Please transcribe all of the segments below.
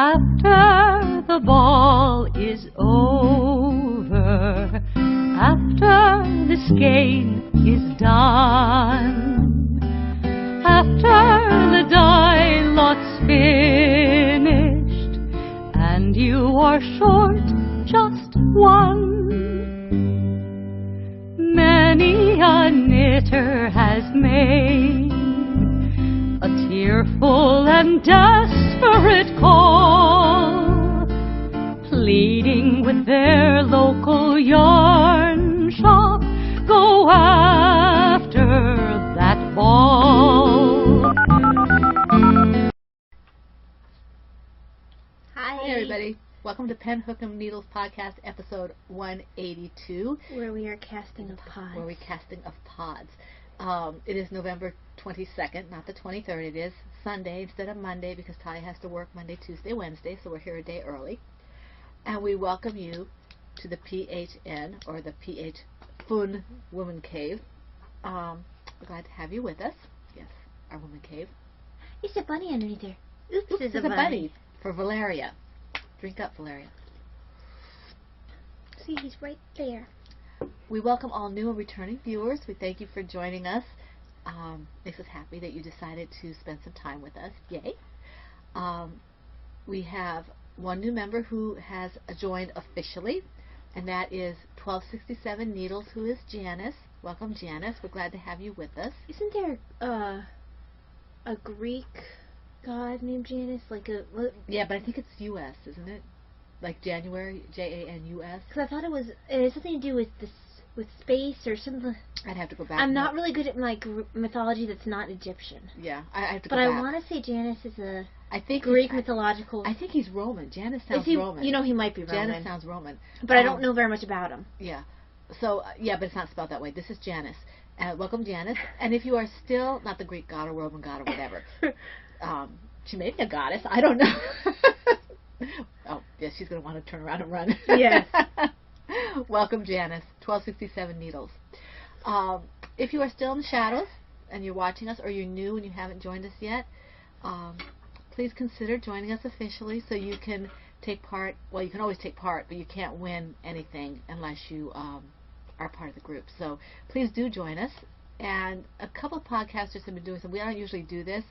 After the ball is over, after this game is done, after the die lot's finished, and you are short just one, many a knitter has made a tearful and desperate call, pleading with their local yarn shop, go after that ball. Hi everybody. Welcome to Pen, Hook, and Needles Podcast, episode 182. Where we are casting of pods. Where we're casting of pods. It is November 22nd, not the 23rd. It is Sunday instead of Monday because Ty has to work Monday, Tuesday, Wednesday, so we're here a day early. And we welcome you to the PHN, or the PH Fun Woman Cave. We're glad to have you with us. Yes, our woman cave. It's a bunny underneath there. Oops, It's a bunny for Valeria. Drink up, Valeria. See, he's right there. We welcome all new and returning viewers. We thank you for joining us. Makes us happy that you decided to spend some time with us. Yay. We have one new member who has joined officially, and that is 1267 Needles, who is Janice. Welcome, Janice. We're glad to have you with us. Isn't there a Greek god named Janus? Yeah, but I think it's U.S., isn't it? Like January, Janus? Because I thought it has something to do with with space or something. I'd have to go back. I'm not really good at mythology that's not Egyptian. Yeah, I have to go back. But I want to say Janus is Greek mythological. I think he's Roman. Janus sounds Roman. You know, he might be Roman. Janus sounds Roman. But I don't know very much about him. Yeah. So, but it's not spelled that way. This is Janus. Welcome, Janus. And if you are still not the Greek god or Roman god or whatever, she may be a goddess. I don't know. Oh, yes, she's going to want to turn around and run. Yes. Welcome, Janice. 1267 Needles. If you are still in the shadows and you're watching us, or you're new and you haven't joined us yet, please consider joining us officially so you can take part. Well, you can always take part, but you can't win anything unless you are part of the group. So please do join us. And a couple of podcasters have been doing some. We don't usually do this,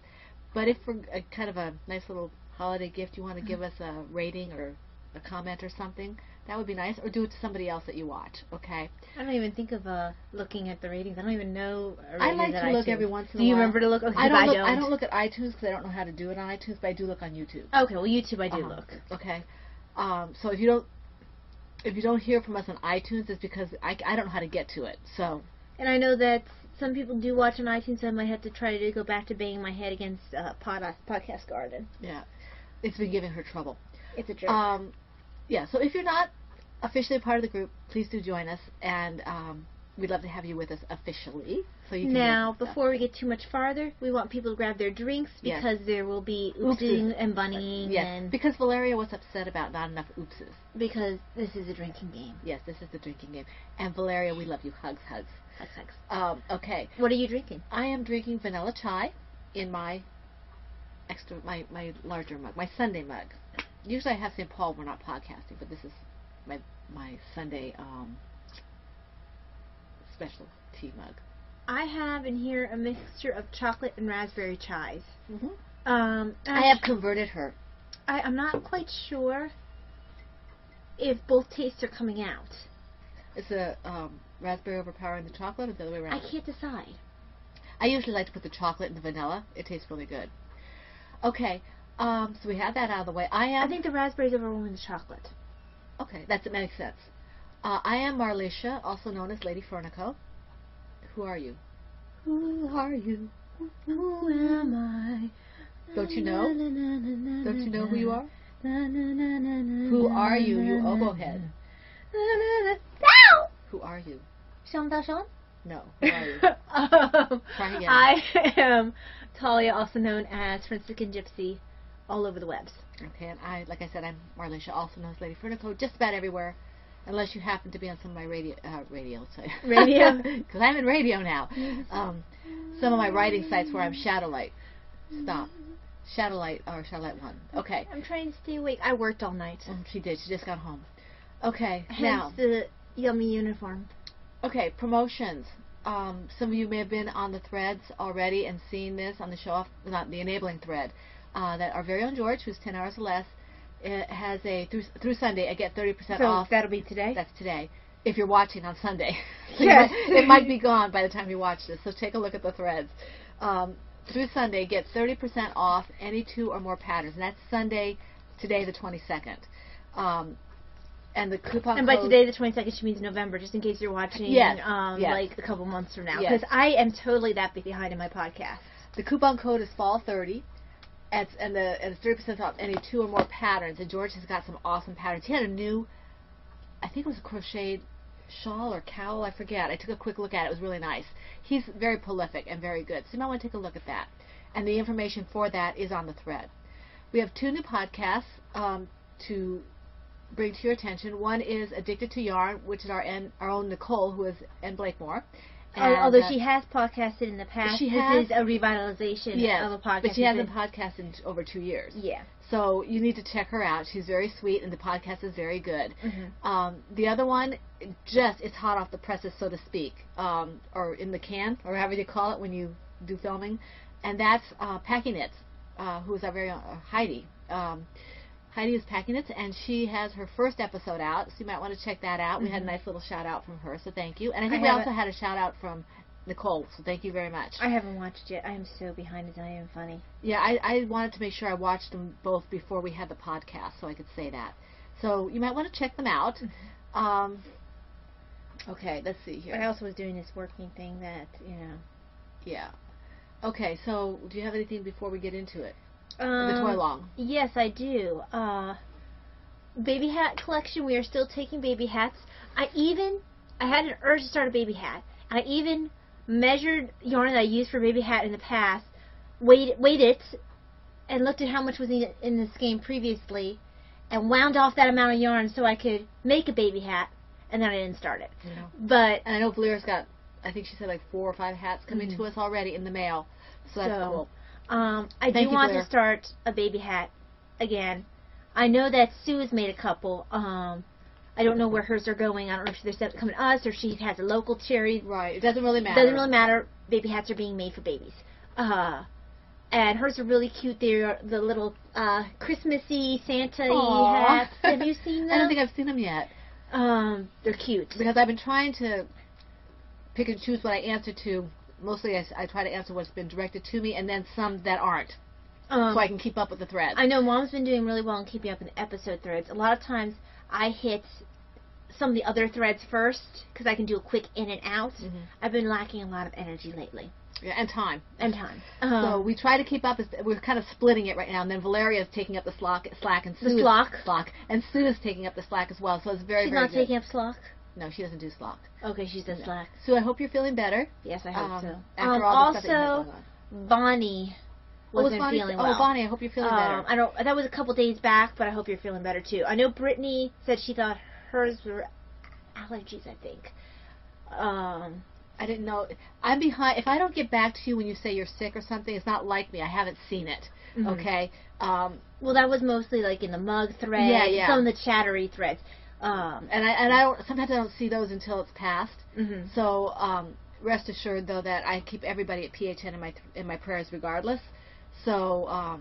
but if for a kind of a nice little holiday gift, you want to give us a rating or a comment or something, that would be nice. Or do it to somebody else that you watch, okay? I don't even think of looking at the ratings. I don't even know a rating. I like to look every once in a while. Do you remember to look? Okay, I don't look at iTunes because I don't know how to do it on iTunes, but I do look on YouTube. Okay, well, YouTube I do look. Okay. So if you don't hear from us on iTunes, it's because I don't know how to get to it. So. And I know that some people do watch on iTunes, so I might have to try to go back to banging my head against Podcast Garden. Yeah. It's been giving her trouble. It's a joke. Yeah, so if you're not officially part of the group, please do join us, and we'd love to have you with us officially. So you can now, before we get too much farther, we want people to grab their drinks because there will be oopsing and bunnying. Yes, and because Valeria was upset about not enough oopses. Because this is a drinking game. Yes, this is the drinking game. And Valeria, we love you. Hugs, hugs. Hugs, hugs. Okay. What are you drinking? I am drinking vanilla chai in my my larger mug, my Sunday mug. Usually I have St. Paul, we're not podcasting, but this is my Sunday special tea mug. I have in here a mixture of chocolate and raspberry chais. Mm-hmm. I have converted her. I'm not quite sure if both tastes are coming out. Is the raspberry overpowering the chocolate or the other way around? I can't decide. I usually like to put the chocolate in the vanilla. It tastes really good. Okay, so we have that out of the way. I think the raspberries overruling the chocolate. Okay, that makes sense. I am Marlisha, also known as Lady Fernico. Who are you? Who are you? Who am I? Don't you know? Don't you know who you are? Who are you, you oboe head? Who are you? Sean Dashon? No. Who are you? Try again. I am Talia, also known as Franciscan Gypsy, all over the webs. Okay, and like I said, I'm Marlisha, also known as Lady Fernico, just about everywhere, unless you happen to be on some of my radio, because I'm in radio now. Some of my writing sites where I'm Shadowlight. Stop. Shadowlight, or Shadowlight 1. Okay. I'm trying to stay awake. I worked all night. She did. She just got home. Okay, Hence now. the yummy uniform. Okay, promotions. Some of you may have been on the threads already and seen this on the show off, not the enabling thread, that our very own George, who's 10 hours or less, has a, through Sunday, I get 30% off. That'll be today? That's today. If you're watching on Sunday. So Yes. it might be gone by the time you watch this, so take a look at the threads. Through Sunday, get 30% off any 2 or more patterns, and that's Sunday, today the 22nd. And the coupon And by code, today, the 22nd, she means November, just in case you're watching Yes, yes. like a couple months from now. Yes. Because I am totally that behind in my podcast. the coupon code is fall30, and it's 30% off any 2 or more patterns. And George has got some awesome patterns. He had a new, I think it was a crocheted shawl or cowl, I forget. I took a quick look at it. It was really nice. He's very prolific and very good, so you might want to take a look at that. And the information for that is on the thread. We have 2 new podcasts to bring to your attention. One is Addicted to Yarn, which is our own Nicole, who is in Blakemore. And, Although she has podcasted in the past, she this has- is a revitalization yes, of a podcast. but she hasn't podcasted in over 2 years. Yeah. So you need to check her out. She's very sweet, and the podcast is very good. Mm-hmm. The other one, it's hot off the presses, so to speak, or in the can, or however you call it when you do filming, and that's Packing Knits, who is our very own Heidi. Heidi is Packing Knits, and she has her first episode out, so you might want to check that out. We had a nice little shout out from her, so thank you. And I think we also had a shout out from Nicole, so thank you very much. I haven't watched it. I am so behind. It's not even funny. Yeah, I wanted to make sure I watched them both before we had the podcast, so I could say that. So you might want to check them out. Okay, let's see here. I also was doing this working thing that, Yeah. Okay, so do you have anything before we get into it? The toy long. Yes, I do. Baby hat collection. We are still taking baby hats. I had an urge to start a baby hat. I even measured yarn that I used for baby hat in the past, weighed it, and looked at how much was in the skein previously, and wound off that amount of yarn so I could make a baby hat, and then I didn't start it. Yeah. But And I know Valera's got, I think she said like 4 or 5 hats coming to us already in the mail, so that's cool. I Thank do you, want Blair. to start a baby hat again. I know that Sue has made a couple. I don't know where hers are going. I don't know if they're coming to us or she has a local cherry. Right, it doesn't really matter. Doesn't really matter. Baby hats are being made for babies. And hers are really cute. They're the little Christmassy Santa-y Aw. hats. Have you seen them? I don't think I've seen them yet. They're cute. Because I've been trying to pick and choose what I answer to. Mostly I try to answer what's been directed to me, and then some that aren't, so I can keep up with the threads. I know Mom's been doing really well in keeping up in the episode threads. A lot of times I hit some of the other threads first because I can do a quick in and out. I've been lacking a lot of energy lately. Yeah, and time. So we try to keep up. We're kind of splitting it right now, and then Valeria is taking up the slack, and Sue The slack? and Sue is taking up the slack as well. So it's very, she's very not good. taking up slack? No, she doesn't do slack. Okay, she does slack. Sue, I hope you're feeling better. Yes, I hope so. After all the stuff that you had Also, going on. Bonnie wasn't Bonnie, feeling well. Bonnie, I hope you're feeling better. I don't. That was a couple days back, but I hope you're feeling better too. I know Brittany said she thought hers were allergies. I think. I didn't know. I'm behind. If I don't get back to you when you say you're sick or something, it's not like me. I haven't seen it. Okay. Well, that was mostly like in the mug thread. Yeah. Some of the chattery threads. And I don't. Sometimes I don't see those until it's passed. So rest assured, though, that I keep everybody at PHN in my prayers regardless. So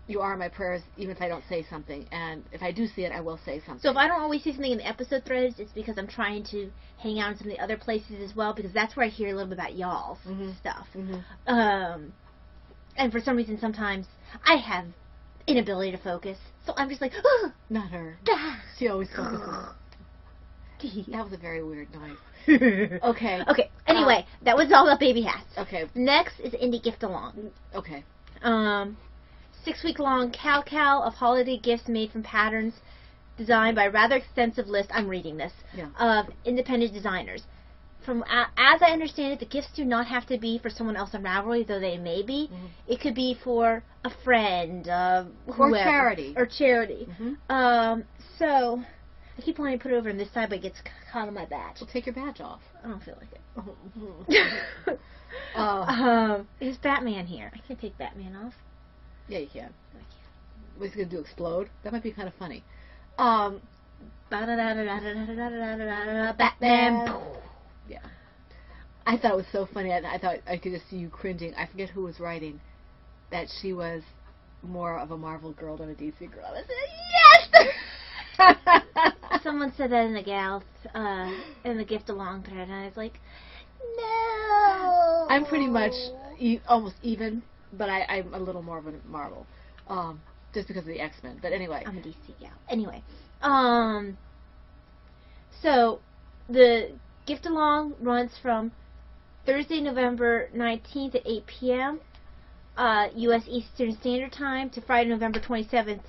you are in my prayers even if I don't say something. And if I do see it, I will say something. So if I don't always see something in the episode threads, it's because I'm trying to hang out in some of the other places as well, because that's where I hear a little bit about y'all's stuff. And for some reason, sometimes I have inability to focus. So I'm just like, Not her. She always focuses. That was a very weird noise. Okay. Okay. Anyway, that was all about baby hats. Okay. Next is Indie Gift Along. Okay. 6-week-long cow of holiday gifts made from patterns designed by a rather extensive list, I'm reading this, of independent designers. From as I understand it, the gifts do not have to be for someone else on Ravelry, though they may be. It could be for a friend, whoever, or charity. So I keep wanting to put it over on this side, but it gets caught on my badge. Well, take your badge off. I don't feel like it. Is Batman here? I can't take Batman off. Yeah, you can. No, I can't. What's he gonna do? Explode? That might be kind of funny. Batman. Yeah. I thought it was so funny. I thought I could just see you cringing. I forget who was writing that she was more of a Marvel girl than a DC girl. I said, yes! Someone said that in the gift along thread, and I was like, no. I'm pretty much almost even, but I'm a little more of a Marvel, just because of the X-Men. But anyway, I'm a DC gal. Anyway, so the gift along runs from Thursday, November 19th at 8 p.m. U.S. Eastern Standard Time to Friday, November 27th,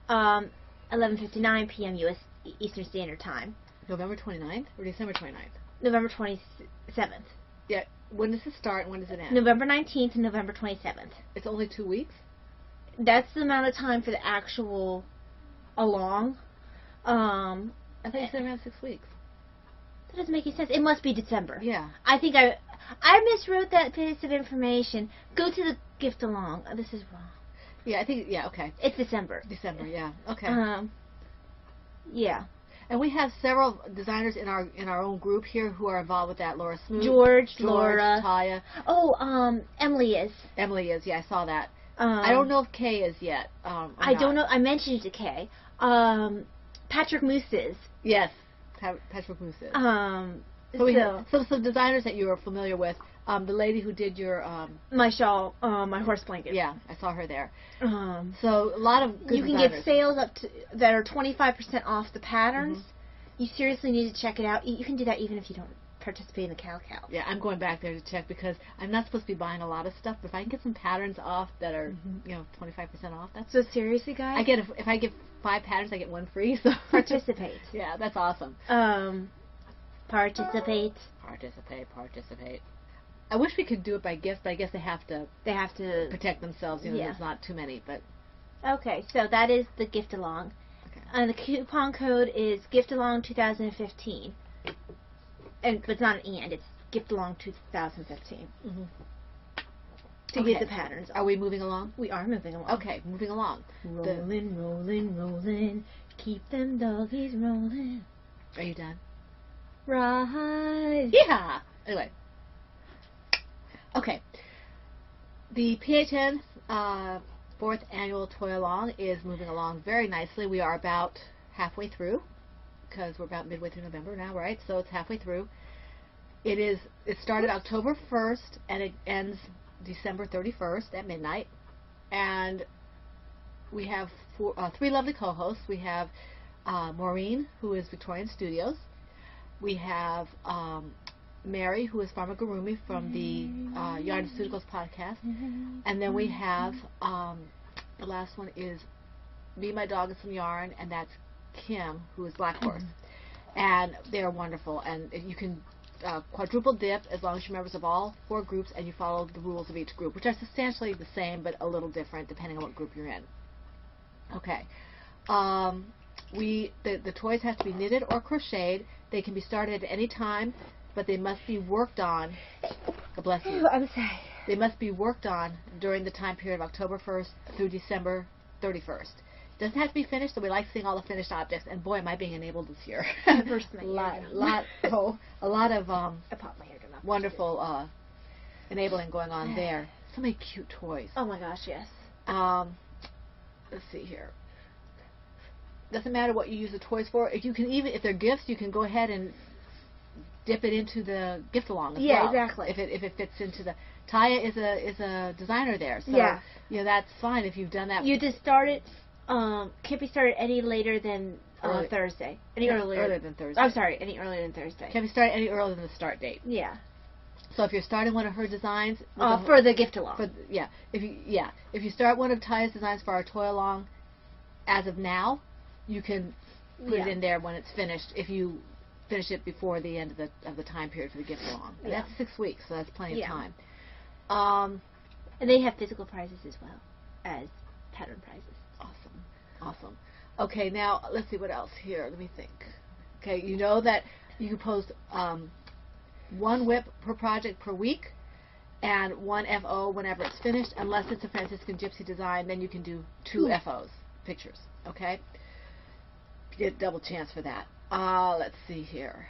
11:59 p.m. U.S. Eastern Standard Time. November 29th or December 29th? November 27th. Yeah. When does it start and when does it end? November 19th and November 27th. It's only 2 weeks? That's the amount of time for the actual along. I thought you said around 6 weeks. That doesn't make any sense. It must be December. Yeah. I think I miswrote that piece of information. Go to the gift along. This is wrong. Yeah, I think, yeah, okay. It's December. December, yeah. Okay. Yeah. And we have several designers in our own group here who are involved with that. Laura Smoot, George, Laura, Taya. Oh, Emily is. Emily is. Yeah, I saw that. I don't know if Kay is yet. I don't know. I mentioned it to Kay. Patrick Moose is. Yes, Patrick Moose is. So we have some designers that you are familiar with. The lady who did your my shawl, my horse blanket. Yeah, I saw her there. So So a lot of good you can designers. get sales up to that are 25% off the patterns. You seriously need to check it out. You can do that even if you don't participate in the Cal. Yeah, I'm going back there to check because I'm not supposed to be buying a lot of stuff. But if I can get some patterns off that are 25% off, that's So seriously, guys, I get if I get 5 patterns, I get 1 free. So participate. Yeah, that's awesome. Participate. Participate. I wish we could do it by gifts, but I guess they have to protect themselves. You know, Yeah. there's not too many, but Okay, so that is the gift along. okay. And the coupon code is giftalong 2015. But it's not an and, it's giftalong 2015. To Okay. get the patterns. Are we moving along? We are moving along. Okay, moving along. Rolling, rolling, rolling. Keep them doggies rolling. Are you done? Rise. Yeah. Anyway. Okay. The PHN 4th annual Toy Along is moving along very nicely. We are about halfway through because we're about midway through November now, right? So it's halfway through. It started October 1st and it ends December 31st at midnight. And we have 3 lovely co-hosts. We have Maureen, who is Victorian Studios. We have Mary, who is Pharmagurumi from the Yardiceuticals podcast. And then we have, the last one is Me, My Dog, and Some Yarn, and that's Kim, who is Black Horse. And they're wonderful. And you can quadruple dip as long as you're members of all 4 groups and you follow the rules of each group, which are substantially the same but a little different depending on what group you're in. Okay. The toys have to be knitted or crocheted. They can be started at any time, but they must be worked on. God bless you. I'm sorry. They must be worked on during the time period of October 1st through December 31st. Doesn't have to be finished, so we like seeing all the finished objects. And boy, am I being enabled this year. I burst my a lot eardrum. of I popped my eardrum up. wonderful enabling going on there. So many cute toys. Oh my gosh, yes. Let's see here. Doesn't matter what you use the toys for. If they're gifts, you can go ahead and dip it into the gift along as well. Yeah, exactly. If it fits into the Taya is a designer there, so Yeah. That's fine if you've done that. You just start it. Can't be started any later than Thursday. Any earlier than Thursday. I'm sorry, any earlier than Thursday. Can't be started any earlier than the start date. Yeah. So if you're starting one of her designs For the gift along. If you start one of Taya's designs for our toy along, as of now, you can put it in there when it's finished. If you finish it before the end of the time period for the gift along, and that's 6 weeks, so that's plenty of time. And they have physical prizes as well as pattern prizes. Awesome. Okay, now let's see what else here. Let me think. Okay, you know that you can post 1 WIP per project per week, and 1 FO whenever it's finished. Unless it's a Franciscan Gypsy design, then you can do 2 FOs, pictures, okay? You get double chance for that. Let's see here.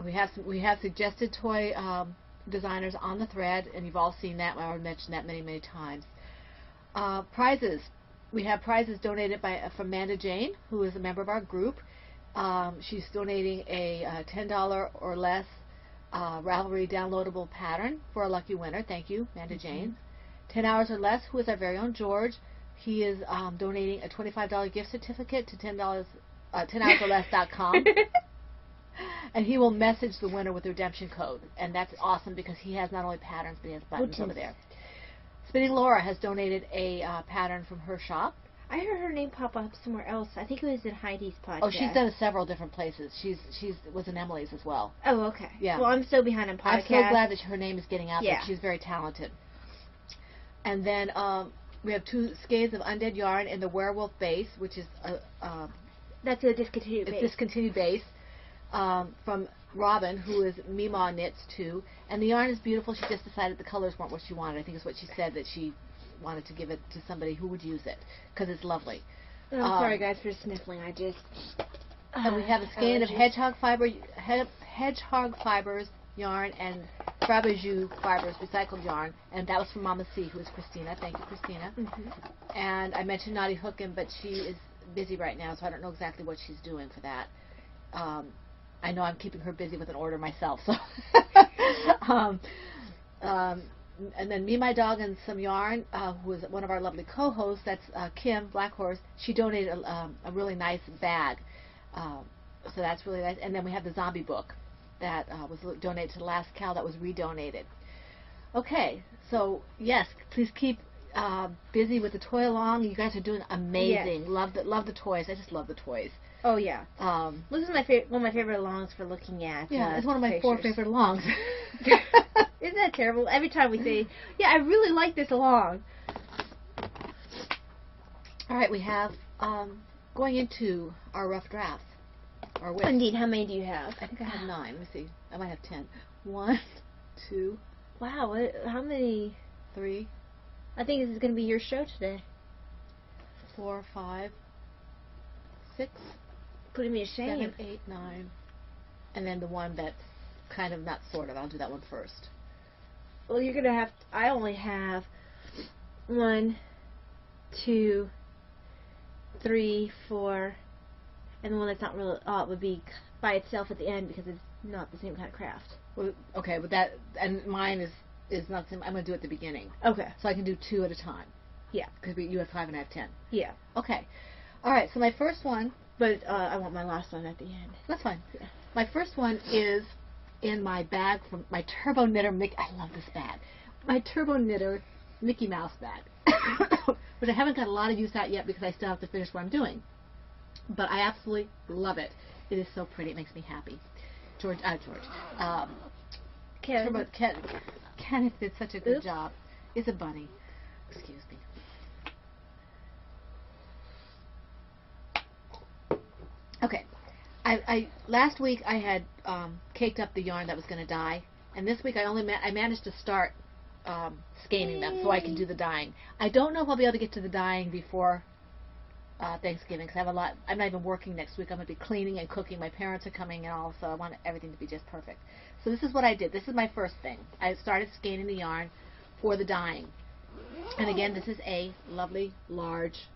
We have suggested toy designers on the thread, and you've all seen that. I already mentioned that many, many times. Prizes. We have prizes donated from Amanda Jane, who is a member of our group. She's donating a $10 or less Ravelry downloadable pattern for a lucky winner. Thank you, Amanda Jane. 10 hours or less, who is our very own George. He is donating a $25 gift certificate to 10hoursorless.com. And he will message the winner with the redemption code. And that's awesome because he has not only patterns, but he has buttons over there. Spinning Laura has donated a pattern from her shop. I heard her name pop up somewhere else. I think it was in Heidi's podcast. Oh, she's done it several different places. She's was in Emily's as well. Oh, okay. Yeah. Well, I'm so behind on podcasts. I'm so glad that her name is getting out there. Yeah. She's very talented. And then we have 2 skeins of Undead yarn in the Werewolf base, which is that's a discontinued base. Discontinued base. From Robin, who is Meemaw Knits too, and the yarn is beautiful. She just decided the colors weren't what she wanted. I think is what she said, that she wanted to give it to somebody who would use it because it's lovely. I'm sorry guys for sniffling. I just and we have a skein of hedgehog fibers yarn and Frabajou fibers recycled yarn, and that was from Mama C, who is Christina. Thank you, Christina. And I mentioned Naughty Hookin', but she is busy right now, so I don't know exactly what she's doing for that. I know I'm keeping her busy with an order myself. So, and then Me, My Dog, and Some Yarn, who is one of our lovely co-hosts, that's Kim Blackhorse. She donated a really nice bag, so that's really nice. And then we have the zombie book that was donated to the last cow that was redonated. Okay, so yes, please keep busy with the toy along. You guys are doing amazing. Yes. Love the toys. I just love the toys. Oh yeah. This is one of my favorite alongs for looking at. Yeah, it's one of my pictures. 4 favorite alongs. Isn't that terrible? Every time we say, yeah, I really like this along. All right, we have going into our rough drafts. Our whips. Indeed, how many do you have? I think I have 9. Let me see. I might have 10. 1, 2. Wow, how many? 3. I think this is going to be your show today. 4, 5, 6. Putting me ashamed. 7, 8, 9. And then the one that's kind of not sort of. I'll do that one first. Well, you're going to have... I only have 1, 2, 3, 4... And the one that's not really would be by itself at the end because it's not the same kind of craft. Well, okay, but that, and mine is not the same. I'm going to do it at the beginning. Okay. So I can do 2 at a time. Yeah. Because you have 5 and I have 10. Yeah. Okay. All right, so my first one. But I want my last one at the end. That's fine. Yeah. My first one is in my bag from my Turbo Knitter Mickey. I love this bag. My Turbo Knitter Mickey Mouse bag. Which I haven't got a lot of use out yet because I still have to finish what I'm doing. But I absolutely love it. It is so pretty. It makes me happy. Kenneth did such a good job. It's a bunny. Excuse me. Okay. I last week I had caked up the yarn that was going to dye, and this week I managed to start scanning them so I can do the dyeing. I don't know if I'll be able to get to the dyeing before Thanksgiving because I have a lot. I'm not even working next week. I'm going to be cleaning and cooking. My parents are coming and all, so I want everything to be just perfect. So this is what I did. This is my first thing. I started scanning the yarn for the dyeing. And again, this is a lovely, large,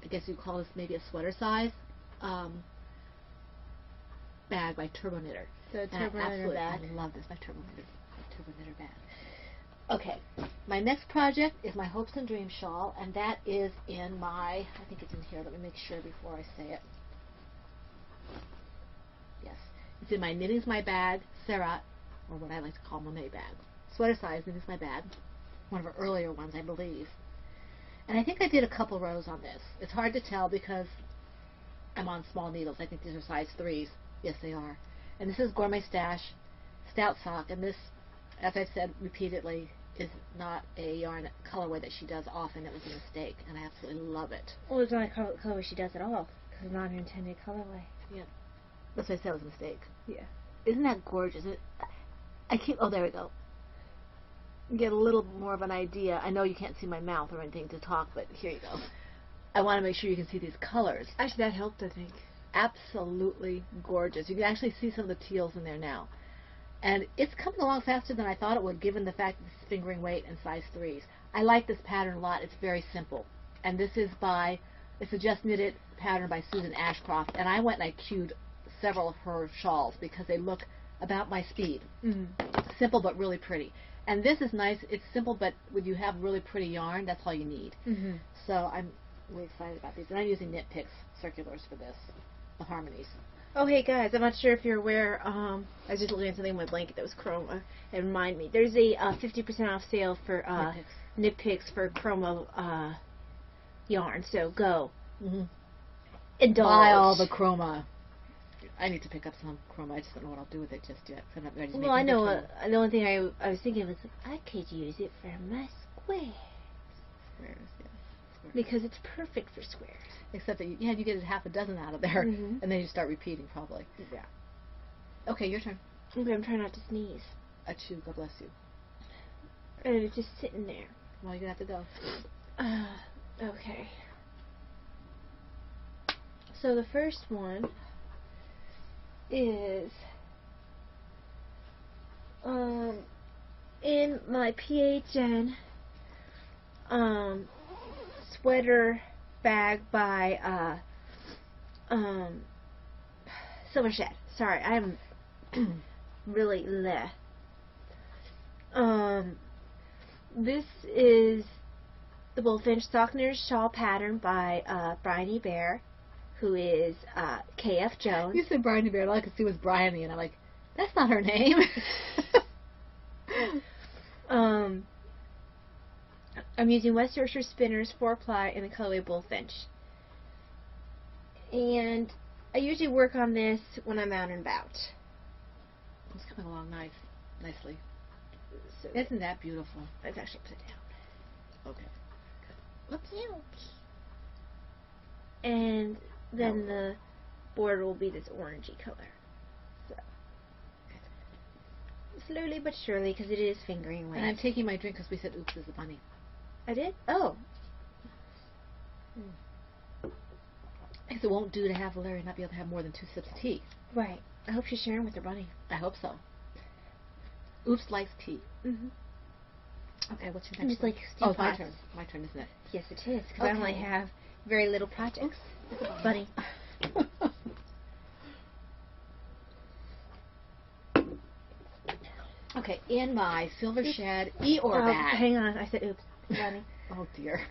I guess you'd call this maybe a sweater size bag by Turbo Knitter. The Turbo Knitter bag. I love this, my Turbo Knitter bag. Okay, my next project is my Hopes and Dreams shawl, and that is in my, I think it's in here, let me make sure before I say it. Yes, it's in my Knitting's My Bag, Sarah, or what I like to call Monet bag. Sweater size, Knitting's My Bag, one of her earlier ones, I believe. And I think I did a couple rows on this. It's hard to tell because I'm on small needles. I think these are size 3s. Yes, they are. And this is Gourmet Stash Stout Sock, and this, as I've said repeatedly, is not a yarn colorway that she does often. It was a mistake, and I absolutely love it. Well, it's not a colorway she does at all, because it's not an intended colorway. Yeah. That's what I said was a mistake. Yeah. Isn't that gorgeous? Oh, there we go. Get a little more of an idea. I know you can't see my mouth or anything to talk, but here you go. I want to make sure you can see these colors. Actually, that helped, I think. Absolutely gorgeous. You can actually see some of the teals in there now. And it's coming along faster than I thought it would, given the fact that it's fingering weight and size 3s. I like this pattern a lot. It's very simple. And this is it's a Just Knitted pattern by Susan Ashcroft. And I went and I queued several of her shawls because they look about my speed. Simple but really pretty. And this is nice. It's simple, but when you have really pretty yarn, that's all you need. So I'm really excited about these. And I'm using Knit Picks circulars for this, the harmonies. Oh, hey guys, I'm not sure if you're aware, I was just looking at something on my blanket that was chroma. It reminded me. There's a 50% off sale for Knit Picks for chroma yarn, so go. Indulge. Buy all the chroma. I need to pick up some chroma. I just don't know what I'll do with it just yet. I'm not ready to Well, I know, the only thing I was thinking was, I could use it for my squares. Squares, yeah. Squares. Because it's perfect for squares. Except that you get half a dozen out of there, and then you start repeating probably. Yeah. Okay, your turn. Okay, I'm trying not to sneeze. Achoo, God bless you. And it's just sitting there. Well, you're going to have to go. Okay. So the first one is in my PHN sweater bag by Silver Shed. Sorry, I'm really leh. This is the Bullfinch Sock Knitter's Shawl pattern by Bryony Bear, who is KF Jones. You said Bryony Bear. All I could see was Bryony, and I'm like, that's not her name. I'm using West Yorkshire Spinners 4-ply in the colorway Bullfinch. And I usually work on this when I'm out and about. It's coming along nicely. So Isn't that beautiful? it's actually upside down. Okay. Whoops. And then the border will be this orangey color. So slowly but surely, because it is fingering weight. And I'm taking my drink because we said, oops, is a bunny. I did? Oh. Because it won't do to have Larry not be able to have more than 2 sips of tea. Right. I hope she's sharing with her bunny. I hope so. Oops likes tea. Okay, what's your next And it's one? like Oh, it's pots. my turn, isn't it? Yes, it is, because I only have very little projects. Bunny. Okay, in my Silver Shed Eeyore bag. Hang on, I said oops. Bunny. Oh dear.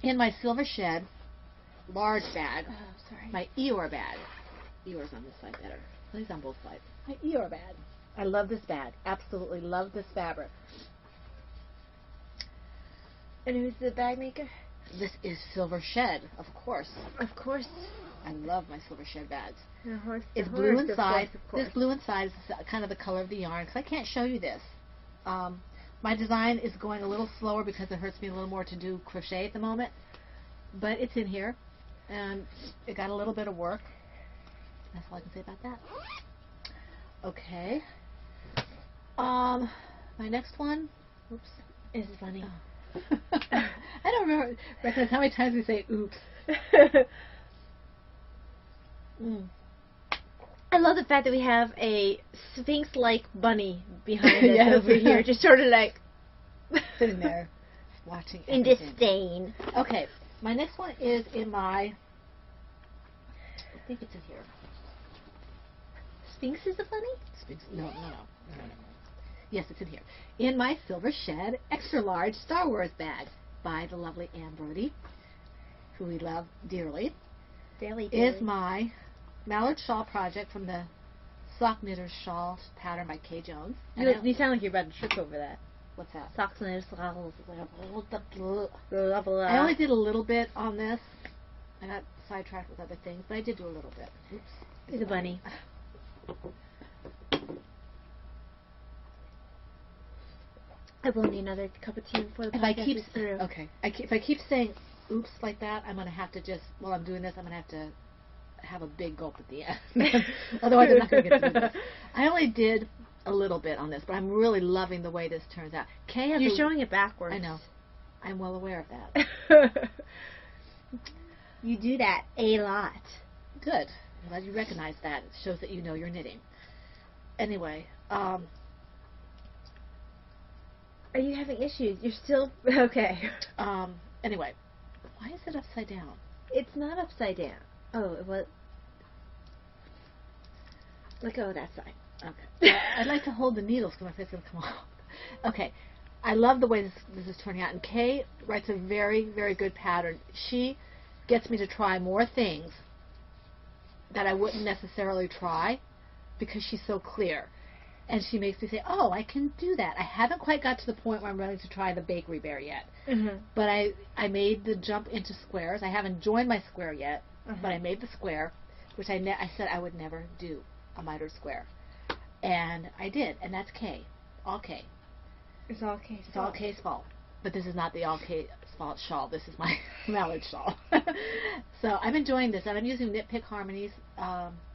In my Silver Shed large bag, Oh, sorry. my Eeyore bag. Eeyore's on this side better. He's on both sides. My Eeyore bag. I love this bag. Absolutely love this fabric. And who's the bag maker? This is Silver Shed, of course. Of course. I love my Silver Shed bags. The horse, It's blue inside. This blue inside is kind of the color of the yarn, because I can't show you this. My design is going a little slower because it hurts me a little more to do crochet at the moment. But it's in here, and it got a little bit of work. That's all I can say about that. Okay. My next one. Oops. Is funny. I don't recognize how many times we say oops. I love the fact that we have a Sphinx-like bunny behind us Yes. over here, just sort of like Sitting there, watching in everything. disdain. Okay, my next one is in my. I think it's in here. Sphinx is the bunny? No. Yes, it's in here. In my Silver Shed extra large Star Wars bag by the lovely Anne Brody, who we love dearly, Daily. is my Mallard Shawl project from the Sock Knitter's Shawl pattern by Kay Jones. You sound like you're about to trip over that. What's that? Socks and I only did a little bit on this. I got sidetracked with other things, but I did do a little bit. Oops. It's a bunny. I will need another cup of tea before the If I podcast keep is through. okay, if I keep saying oops like that, I'm gonna have to just while I'm doing this, I'm gonna have to have a big gulp at the end. Otherwise, I'm not going to get through this. I only did a little bit on this, but I'm really loving the way this turns out. Kay has You're showing it backwards. I know. I'm well aware of that. You do that a lot. Good. I'm glad you recognize that. It shows that you know you're knitting. Anyway, Are you having issues? You're still okay. Anyway, why is it upside down? It's not upside down. Oh, it was. Let go of that side. Okay. I'd like to hold the needles because my face is going to come off. Okay. I love the way this is turning out. And Kay writes a very, very good pattern. She gets me to try more things that I wouldn't necessarily try because she's so clear. And she makes me say, oh, I can do that. I haven't quite got to the point where I'm ready to try the bakery bear yet. Mm-hmm. But I made the jump into squares. I haven't joined my square yet, but I made the square, which I said I would never do a mitered square. And I did, and that's Kay. All Kay. It's all Kay's It's all Kay's fault. But this is not the all Kay's fault shawl. This is my mallard shawl. So I'm enjoying this, and I'm using Knit Pick Harmonies.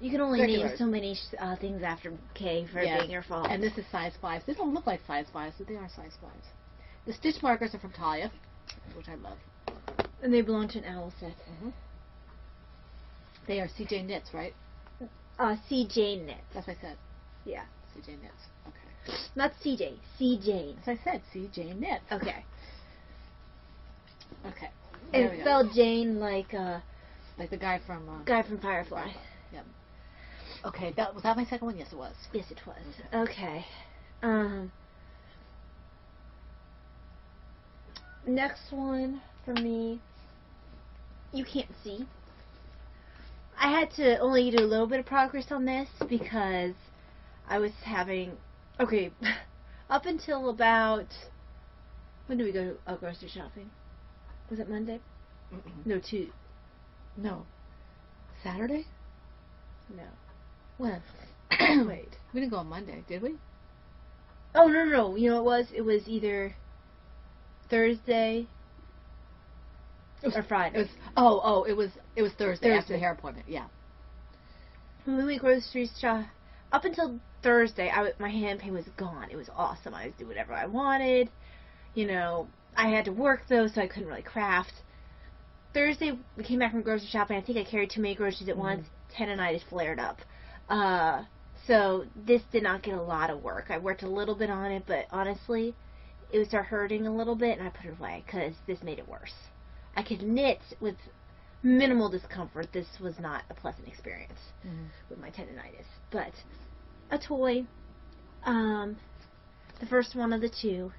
You can only circulars. name so many things after Kay for it being your fault. And this is size 5. They don't look like size 5s, but they are size 5s. The stitch markers are from Talia, which I love. And they belong to an owl set. Mm-hmm. They are CJ Knits, right? CJ Knits. That's what I said. Yeah. CJ Knits. Okay. Not CJ. CJ. As I said, CJ Knits. Okay. Okay. And There we go. spelled Jane like Like the guy from... guy from Firefly. Yep. Okay, was that my second one? Yes, it was. Yes, it was. Okay. Next one for me. You can't see. I had to only do a little bit of progress on this because I was having... Okay, up until about... When did we go grocery shopping? Was it Monday? Mm-mm. No, Tuesday. No. Saturday? No. When? Wait. We didn't go on Monday, did we? Oh, no. You know what it was? It was either Thursday or Friday. It was Thursday after the hair appointment. Yeah. When we went grocery shop, up until Thursday, my hand pain was gone. It was awesome. I was doing whatever I wanted. You know, I had to work though, so I couldn't really craft. Thursday, we came back from grocery shopping. I think I carried too many groceries at once. Tendonitis flared up. So this did not get a lot of work. I worked a little bit on it, but honestly, it would start hurting a little bit, and I put it away because this made it worse. I could knit with minimal discomfort. This was not a pleasant experience with my tendonitis. But a toy, the first one of the two.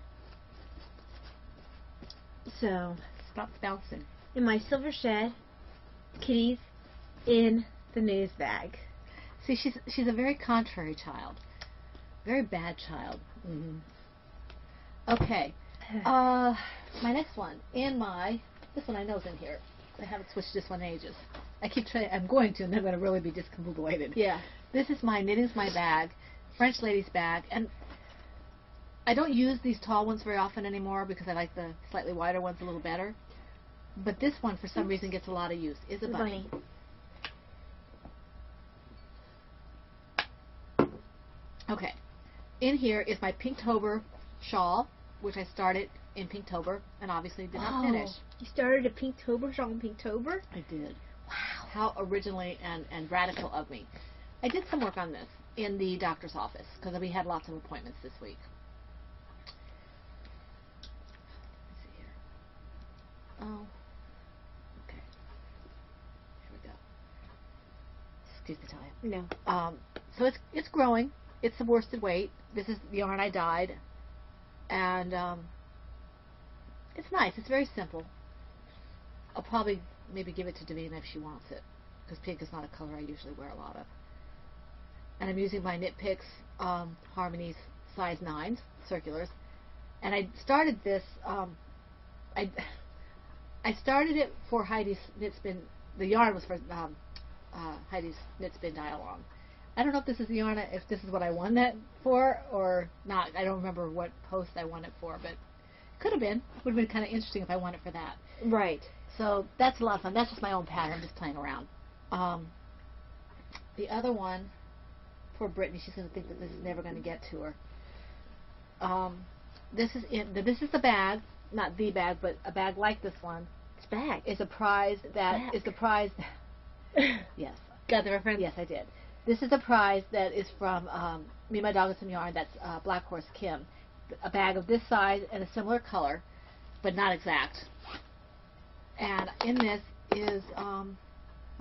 So, Stop bouncing. in my silver shed, Kitty's in the news bag. See, she's a very contrary child. Very bad child. Mm-hmm. Okay. My next one. This one I know is in here. I haven't switched this one in ages. I keep trying. I'm going to, and they're going to really be discombobulated. Yeah. This is my Knitting's My Bag, French lady's bag, and I don't use these tall ones very often anymore because I like the slightly wider ones a little better. But this one, for some reason, gets a lot of use. Is a bunny. Okay. In here is my Pinktober shawl, which I started in Pinktober and obviously did not finish. You started a Pinktober shawl in Pinktober? I did. Wow. How originally and radical of me. I did some work on this in the doctor's office because we had lots of appointments this week. Let's see here. Oh. Okay. Here we go. Excuse me, Talia. No. So it's growing. It's the worsted weight. This is the yarn I dyed. And it's nice. It's very simple. I'll probably maybe give it to Davina if she wants it, because pink is not a color I usually wear a lot of. And I'm using my Knit Picks Harmonies size 9s, circulars. And I started this, I started it for Heidi's Knit Spin. The yarn was for Heidi's Knit Spin Dialogue. I don't know if this is the yarn, if this is what I won that for or not. I don't remember what post I won it for, but it could have been. It would have been kind of interesting if I won it for that. Right. So that's a lot of fun. That's just my own pattern. I'm just playing around. the other one, poor Brittany, she's going to think that this is never going to get to her. This is the bag, not the bag, but a bag like this one. It's bag. Is a prize that Bag. is the prize. Yes. Got the reference? Yes, I did. This is a prize that is from Me, My Dog, and Some Yarn. That's Black Horse Kim. A bag of this size and a similar color, but not exact. And in this is, oh,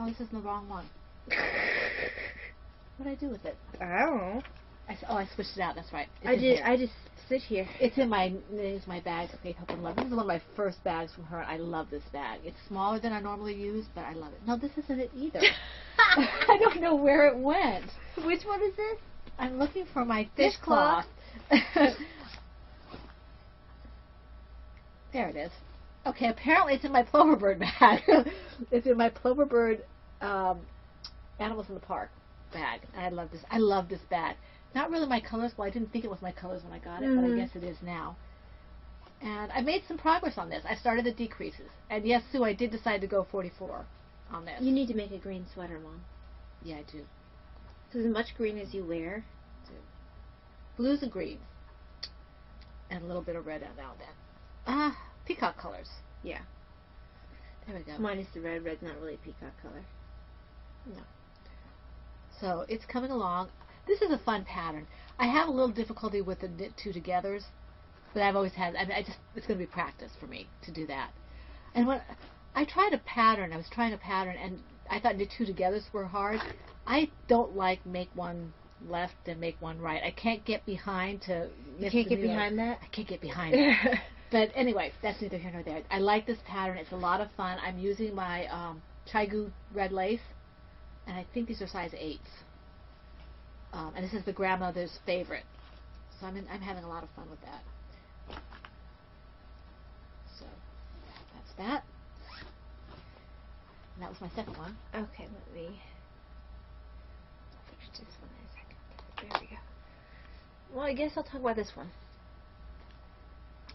this is the wrong one. What did I do with it? I don't know. I switched it out. That's right. It's I in did. here. I just sit here. It's in my bag of Faith, Hope, and Love. This is one of my first bags from her. I love this bag. It's smaller than I normally use, but I love it. No, this isn't it either. I don't know where it went. Which one is this? I'm looking for my Dishcloth. dishcloth. There it is. Okay, apparently it's in my Ploverbird bag. It's in my Ploverbird Animals in the Park bag. I love this. I love this bag. Not really my colors. Well, I didn't think it was my colors when I got it, but I guess it is now. And I made some progress on this. I started the decreases. And yes, Sue, I did decide to go 44 on this. You need to make a green sweater, Mom. Yeah, I do. So as much green as you wear. Blues and greens. And a little bit of red now and then. Peacock colors. Yeah. There we go. Minus the red. Red's not really a peacock color. No. So it's coming along. This is a fun pattern. I have a little difficulty with the knit two togethers, but I've always had. I mean, it's going to be practice for me to do that. And when I tried a pattern, I was trying a pattern, and I thought knit two togethers were hard. I don't like make one left and make one right. I can't get behind to. You can't get behind that? I can't get behind it. But anyway, that's neither here nor there. I like this pattern. It's a lot of fun. I'm using my Chigu red lace, and I think these are size 8s. And this is the grandmother's favorite. So I'm having a lot of fun with that. So that's that. And that was my second one. Okay, let me finish this one in a second. There we go. Well, I guess I'll talk about this one.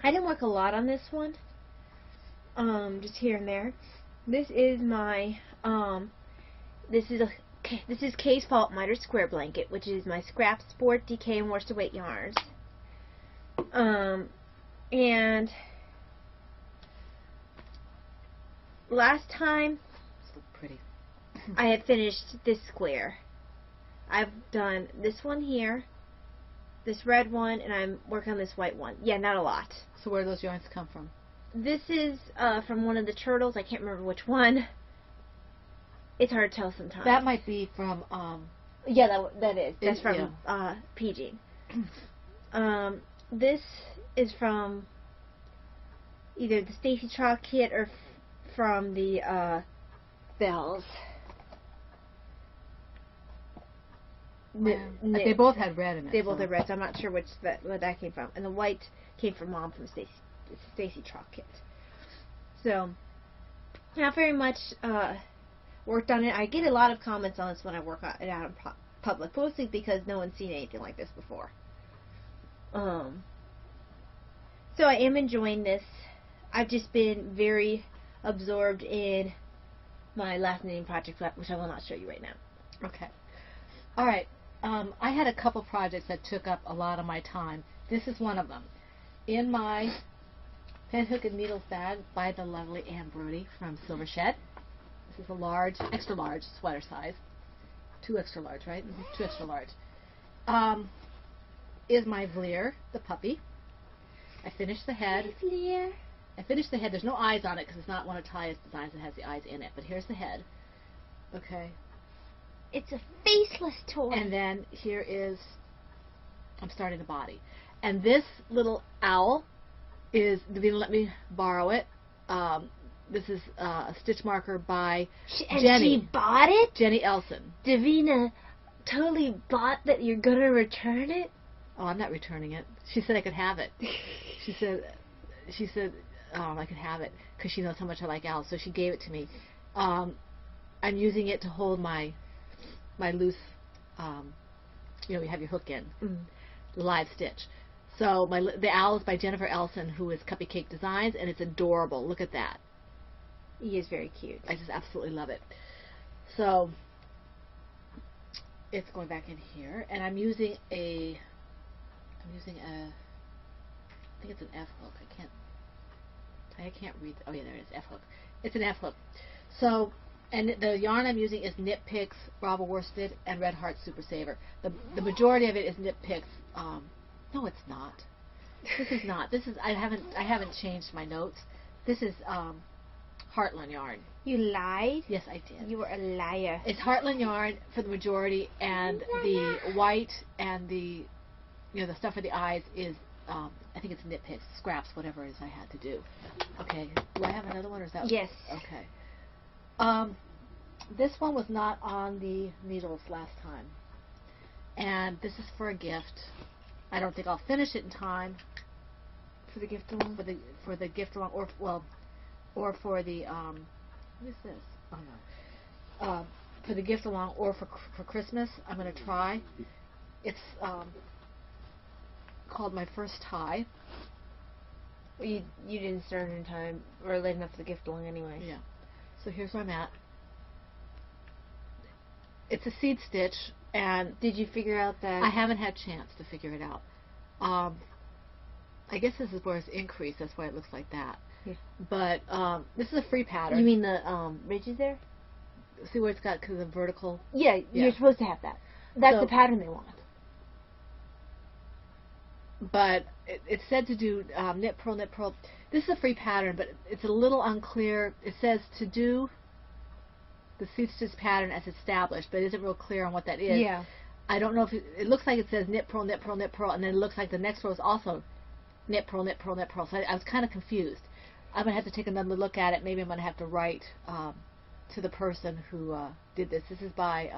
I didn't work a lot on this one. Just here and there. This is my this is Kay's Fault Miter Square Blanket, which is my Scrap Sport, DK, and Worsted Weight yarns. And last time So pretty. I had finished this square. I've done this one here, this red one, and I'm working on this white one. Yeah, not a lot. So where do those yarns come from? This is from one of the turtles. I can't remember which one. It's hard to tell sometimes. That might be from. Yeah, that is. That's from yeah. PG. This is from either the Stacy Chalk kit or from the Bells. They both had red in it. They both had red, so I'm not sure where that came from. And the white came from Mom from Stacy Chalk kit. So, not very much worked on it. I get a lot of comments on this when I work it out in public, mostly because no one's seen anything like this before. So I am enjoying this. I've just been very absorbed in my last knitting project, which I will not show you right now. Okay. All right. I had a couple projects that took up a lot of my time. This is one of them. In my Pen Hook and Needles bag by the lovely Anne Brody from Silver Shed. This is a large, extra large sweater size. 2 extra large, right? 2 extra large. Is my Vleer, the puppy. I finished the head. Vleer. I finished the head. There's no eyes on it because it's not one of Taya's designs that has the eyes in it. But here's the head. Okay. It's a faceless toy. And then here is, I'm starting the body. And this little owl is, Davina let me borrow it. This is a stitch marker by Jenny. She bought it? Jenny Elson. Davina totally bought that you're going to return it? Oh, I'm not returning it. She said I could have it. She said I could have it because she knows how much I like owls, so she gave it to me. I'm using it to hold my loose, you have your hook in, live stitch. So the owl is by Jennifer Elson, who is Cupcake Designs, and it's adorable. Look at that. He is very cute. I just absolutely love it. So it's going back in here, and I'm using a, I think it's an F hook. I can't read. Oh yeah, there it is, F hook. It's an F hook. So, and the yarn I'm using is Knit Picks Bravo Worsted and Red Heart Super Saver. The majority of it is Knit Picks. No, it's not. This is not. This is I haven't changed my notes. This is Heartland yarn. You lied? Yes, I did. You were a liar. It's Heartland yarn for the majority, and the white and the the stuff for the eyes is I think it's Knit Picks, scraps, whatever it is I had to do. Okay. Do I have another one, or is that? Yes. Okay. This one was not on the needles last time, and this is for a gift. I don't think I'll finish it in time For the gift along? for the gift along, or for the what is this? Oh no. For the gift along, or for Christmas, I'm going to try. It's called My First Tie. You didn't start in time, or late enough for the gift along anyway. Yeah. So here's where I'm at. It's a seed stitch, and Did you figure out that... I haven't had a chance to figure it out. I guess this is where it's increased. That's why it looks like that. Yeah. But this is a free pattern. You mean the ridges there? See where it's got the vertical? Yeah, Yeah. you're supposed to have that. That's So- the pattern they want. But it's said to do knit, purl, knit, purl. This is a free pattern, but it's a little unclear. It says to do the seed stitch pattern as established, but it isn't real clear on what that is. Yeah. I don't know if it looks like it says knit, purl, knit, purl, knit, purl, and then it looks like the next row is also knit, purl, knit, purl, knit, purl. So I was kind of confused. I'm going to have to take another look at it. Maybe I'm going to have to write to the person who did this. This is by,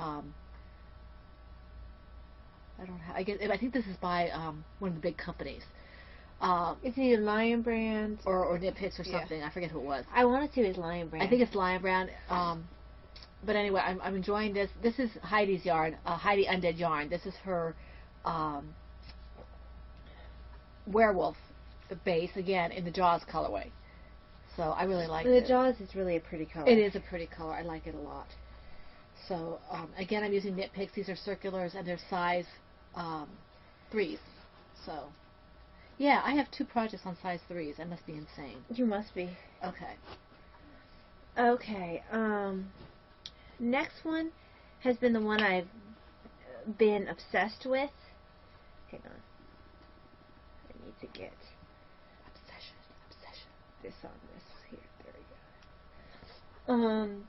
I think this is by one of the big companies. It's either Lion Brand... Or Knit Picks or Yeah. something. I forget who it was. I want to say it was Lion Brand. I think it's Lion Brand. But anyway, I'm enjoying this. This is Heidi's yarn, Heidi Undead yarn. This is her werewolf base, again, in the Jaws colorway. So I really like it. The Jaws is really a pretty color. It is a pretty color. I like it a lot. So, again, I'm using Knit Picks. These are circulars, and they're size 3s. So, yeah, I have 2 projects on size 3s. That must be insane. You must be. Okay. Okay. Next one has been the one I've been obsessed with. Hang on. I need to get Obsession. this on this here. There we go.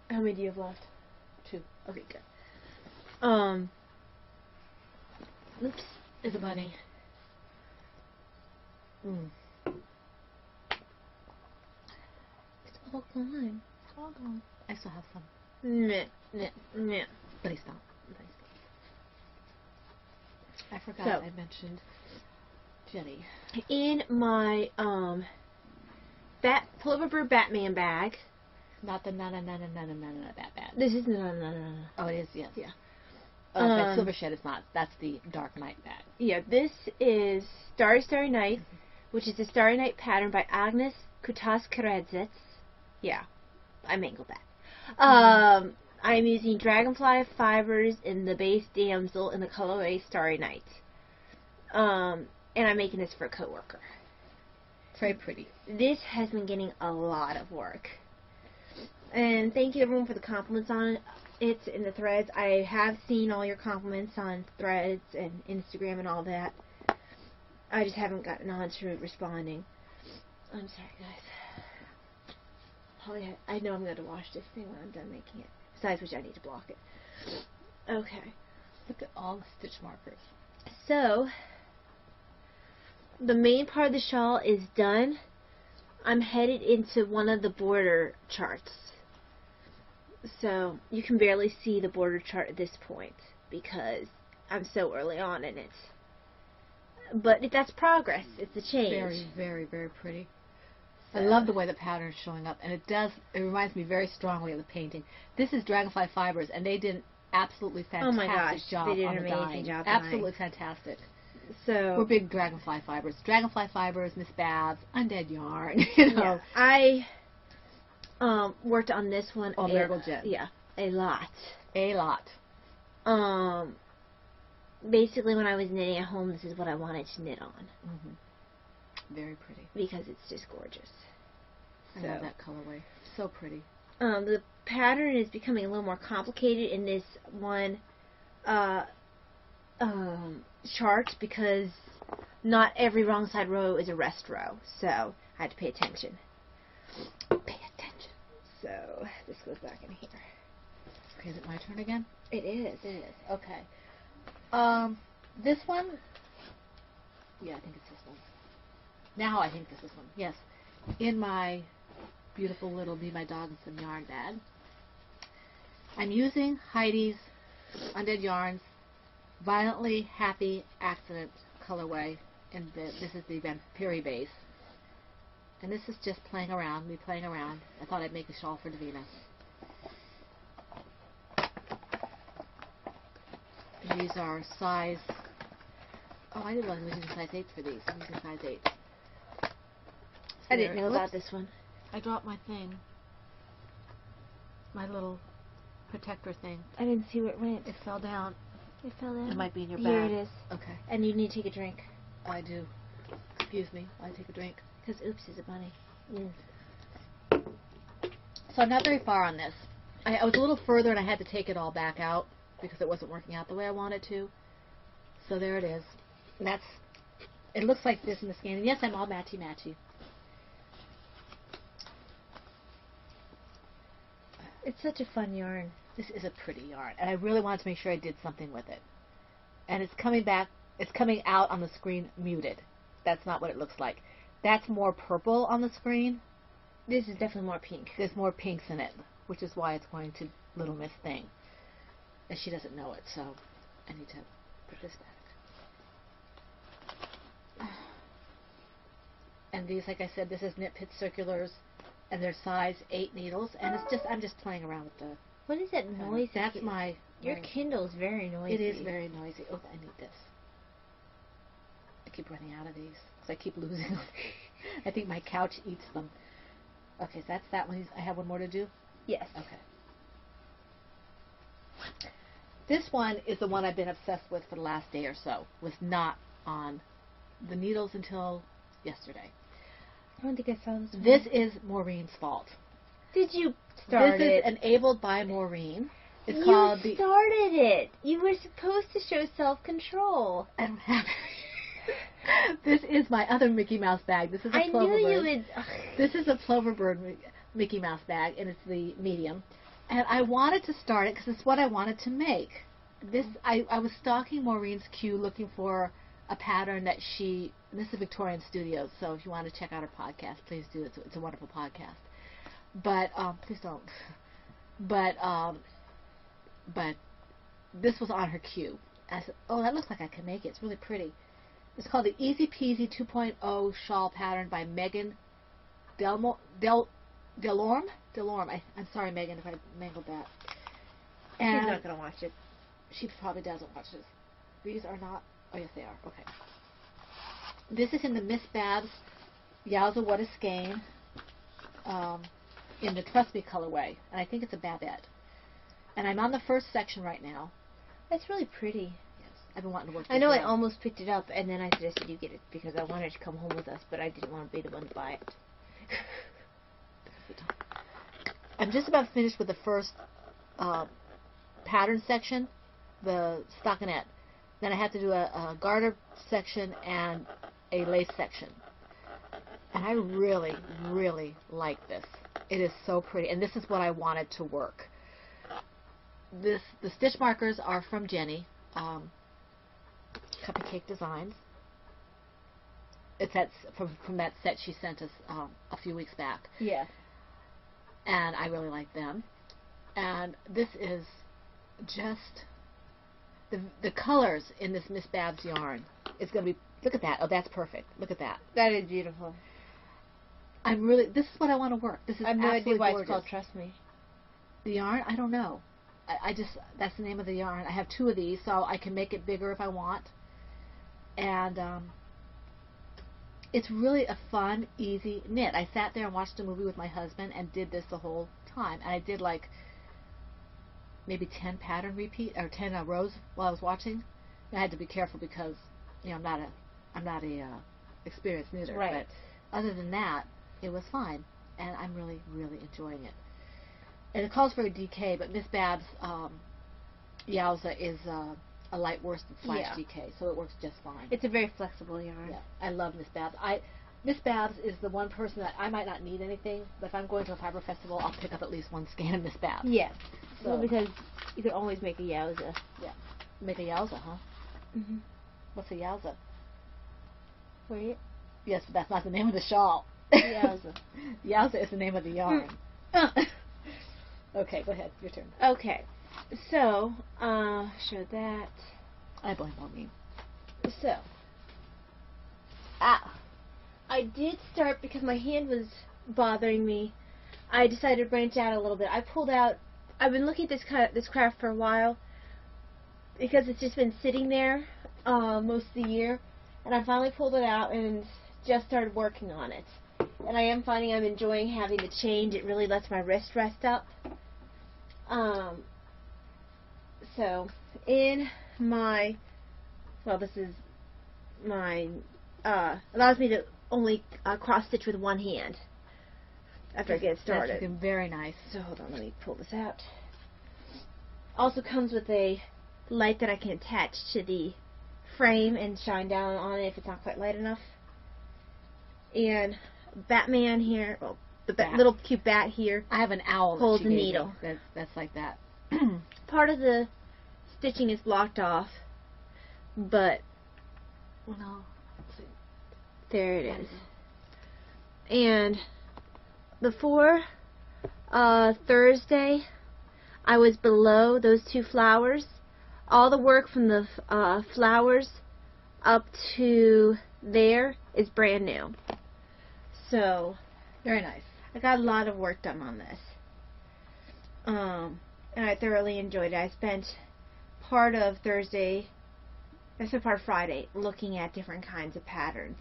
How many do you have left? 2. Okay, good. Oops. Is a bunny. It's all gone. It's all gone. I still have some. Meh. Meh. But he's not. I forgot So- I mentioned Jenny. In my Flipper Bird Batman bag. Not the na that bad. This is no. Oh, it is, yes. Yeah. But Silver Shed is not. That's the Dark Knight bag. Yeah, this is Starry Night, which is the Starry Night pattern by Agnes Kutas-Keredzits. Yeah, I mangled that. I'm using Dragonfly fibers in the base Damsel in the colorway Starry Night. And I'm making this for a coworker. Very pretty. This has been getting a lot of work. And thank you everyone for the compliments on it in the threads. I have seen all your compliments on threads and Instagram and all that. I just haven't gotten on to responding. I'm sorry, guys. Probably I know I'm going to wash this thing when I'm done making it. Besides which I need to block it. Okay. Look at all the stitch markers. So, the main part of the shawl is done. I'm headed into one of the border charts. So, you can barely see the border chart at this point because I'm so early on in it. But that's progress. It's a change. Very, very, very pretty. So- I love the way the pattern is showing up, and it reminds me very strongly of the painting. This is Dragonfly Fibers, and they did an absolutely fantastic Oh my gosh, job they did on an the amazing dyeing. job Absolutely fantastic. So, We're big Dragonfly Fibers. Dragonfly Fibers, Miss Babs, Undead Yarn, you know. yeah, I worked on this one. Oh, Marigold Jet. Yeah, a lot. A lot. Basically, when I was knitting at home, this is what I wanted to knit on Very pretty. because it's just gorgeous. I love that colorway. So pretty. The pattern is becoming a little more complicated in this one chart because not every wrong side row is a rest row, so I had to pay attention. Pay attention. So this goes back in here. Okay, is it my turn again? It is. It is. Okay. This one. Yeah, I think it's this one. Now I think this is one. Yes. In my beautiful little Be My Dog and Some Yarn bag, I'm using Heidi's Undead Yarns Violently Happy Accident colorway, and this is the Vampiri base. And this is just playing around, me playing around. I thought I'd make a shawl for Davina. And these are size... Oh, I didn't know I was using size 8s for these. I'm using size 8s. So I didn't know about this one. I dropped my thing. My little protector thing. I didn't see where it went. It fell down. It fell down. It might be in your bag. Here it is. Okay. And you need to take a drink. I do. Excuse me. I take a drink. Because oops is a bunny. So I'm not very far on this. I was a little further and I had to take it all back out because it wasn't working out the way I wanted to. So there it is. And that's... It looks like this in the scan. And yes, I'm all matchy-matchy. It's such a fun yarn. This is a pretty yarn, and I really wanted to make sure I did something with it. And it's coming back, it's coming out on the screen muted. That's not what it looks like. That's more purple on the screen. This is definitely more pink. There's more pinks in it, which is why it's going to Little Miss Thing. And she doesn't know it, so I need to put this back. And these, like I said, this is Knit Pit Circulars, and they're size 8 needles, and it's just, I'm just playing around with the... What is that noise? That's my... Your Kindle's very noisy. It is very noisy. Oh, I need this. I keep running out of these because I keep losing them. I think my couch eats them. Okay, so that's that one. I have one more to do? Yes. Okay. This one is the one I've been obsessed with for the last day or so. Was not on the needles until yesterday. I don't think I saw this one. This is Maureen's fault. Did you start This it? is Enabled by Maureen. It's you called the... started it. You were supposed to show self-control. I don't have it. This is my other Mickey Mouse bag. This is a I Plover knew you Bird. would. This is a Plover Bird Mickey Mouse bag, and it's the medium. And I wanted to start it because it's what I wanted to make. This I was stalking Maureen's queue looking for a pattern that she... This is Victorian Studios, so if you want to check out her podcast, please do. It's a wonderful podcast. But please don't. But this was on her queue. I said, oh, that looks like I can make it. It's really pretty. It's called the Easy Peasy 2.0 Shawl Pattern by Megan Delorme. I'm sorry, Megan, if I mangled that. And She's not going to watch it. She probably doesn't watch this. These are not... Oh, yes, they are. Okay. This is in the Miss Babs Yowza What a Skein in the Trust Me colorway. And I think it's a Babette. And I'm on the first section right now. That's really pretty. Yes. I've been wanting to work I know this I out. almost picked it up, and then I suggested you get it because I wanted to come home with us, but I didn't want to be the one to buy it. I'm just about finished with the first pattern section, the stockinette. Then I have to do a garter section and a lace section. And I really, really like this. It is so pretty. And this is what I wanted to work. The stitch markers are from Jenny, Cupcake Designs. It's from that set she sent us a few weeks back. Yeah. And I really like them. And this is just the colors in this Miss Babs yarn. It's going to be, look at that. Oh, that's perfect. Look at that. That is beautiful. This is what I want to work. This is I have no idea absolutely why gorgeous. it's called Trust Me. The yarn? I don't know. I just, that's the name of the yarn. I have 2 of these, so I can make it bigger if I want. And it's really a fun, easy knit. I sat there and watched a movie with my husband and did this the whole time. And I did like maybe 10 pattern repeat or 10 rows while I was watching. I had to be careful because I'm not a experienced knitter. Right. But other than that, it was fine, and I'm really really enjoying it. And it calls for a DK, but Miss Babs' Yowza is a light worsted / Yeah. DK, so it works just fine. It's a very flexible yarn. Yeah, I love Miss Babs. Miss Babs is the one person that I might not need anything, but if I'm going to a fiber festival, I'll pick up at least one skein of Miss Babs. Yeah. So, Well, because you can always make a Yowza. make a Yowza, huh? Mm-hmm. What's a Yowza? Wait. Yes, but that's not the name of the shawl. Yowza. Yowza is the name of the yarn. Okay, go ahead. Your turn. Okay. So, show that. I blame on me. So, I did start because my hand was bothering me. I decided to branch out a little bit. I pulled out. I've been looking at this craft for a while because it's just been sitting there most of the year, and I finally pulled it out and just started working on it. And I am finding I'm enjoying having the change. It really lets my wrist rest up. So in my, this is my, allows me to only cross stitch with one hand after I get started. That's looking very nice. So hold on, let me pull this out. Also comes with a light that I can attach to the frame and shine down on it if it's not quite light enough. And Batman here, the little cute bat here. I have an owl holds that she a gave needle. Me. That's like that. Part of the stitching is blocked off, but No. there it is. And before Thursday, I was below those two flowers. All the work from the flowers up to there is brand new. So Very nice. I got a lot of work done on this. And I thoroughly enjoyed it. I spent part of Friday looking at different kinds of patterns,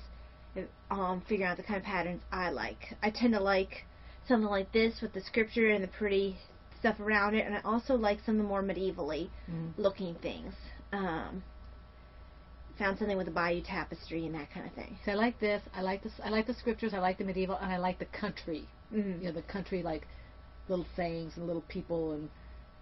figuring out the kind of patterns I like. I tend to like something like this with the scripture and the pretty stuff around it, and I also like some of the more medievally looking things. Found something with the Bayeux tapestry and that kind of thing. So I like this. I like this. I like the scriptures. I like the medieval, and I like the country. Mm-hmm. The country, like little sayings and little people, and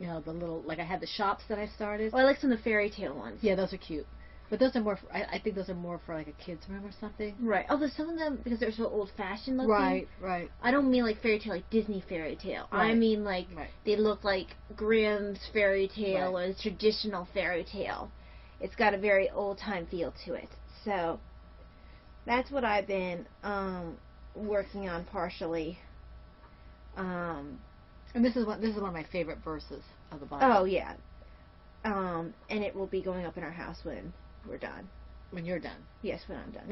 the little, like I had the shops that I started. Well, I like some of the fairy tale ones. Yeah, those are cute. But those are more. I think those are more for like a kid's room or something. Right. Although some of them, because they're so old-fashioned looking. Right. Right. I don't mean like fairy tale, like Disney fairy tale. Right. I mean like they look like Grimm's fairy tale Right. or a traditional fairy tale. It's got a very old-time feel to it. So that's what I've been working on partially. And this is one of my favorite verses of the Bible. Oh yeah. And it will be going up in our house when we're done. When you're done. Yes, when I'm done.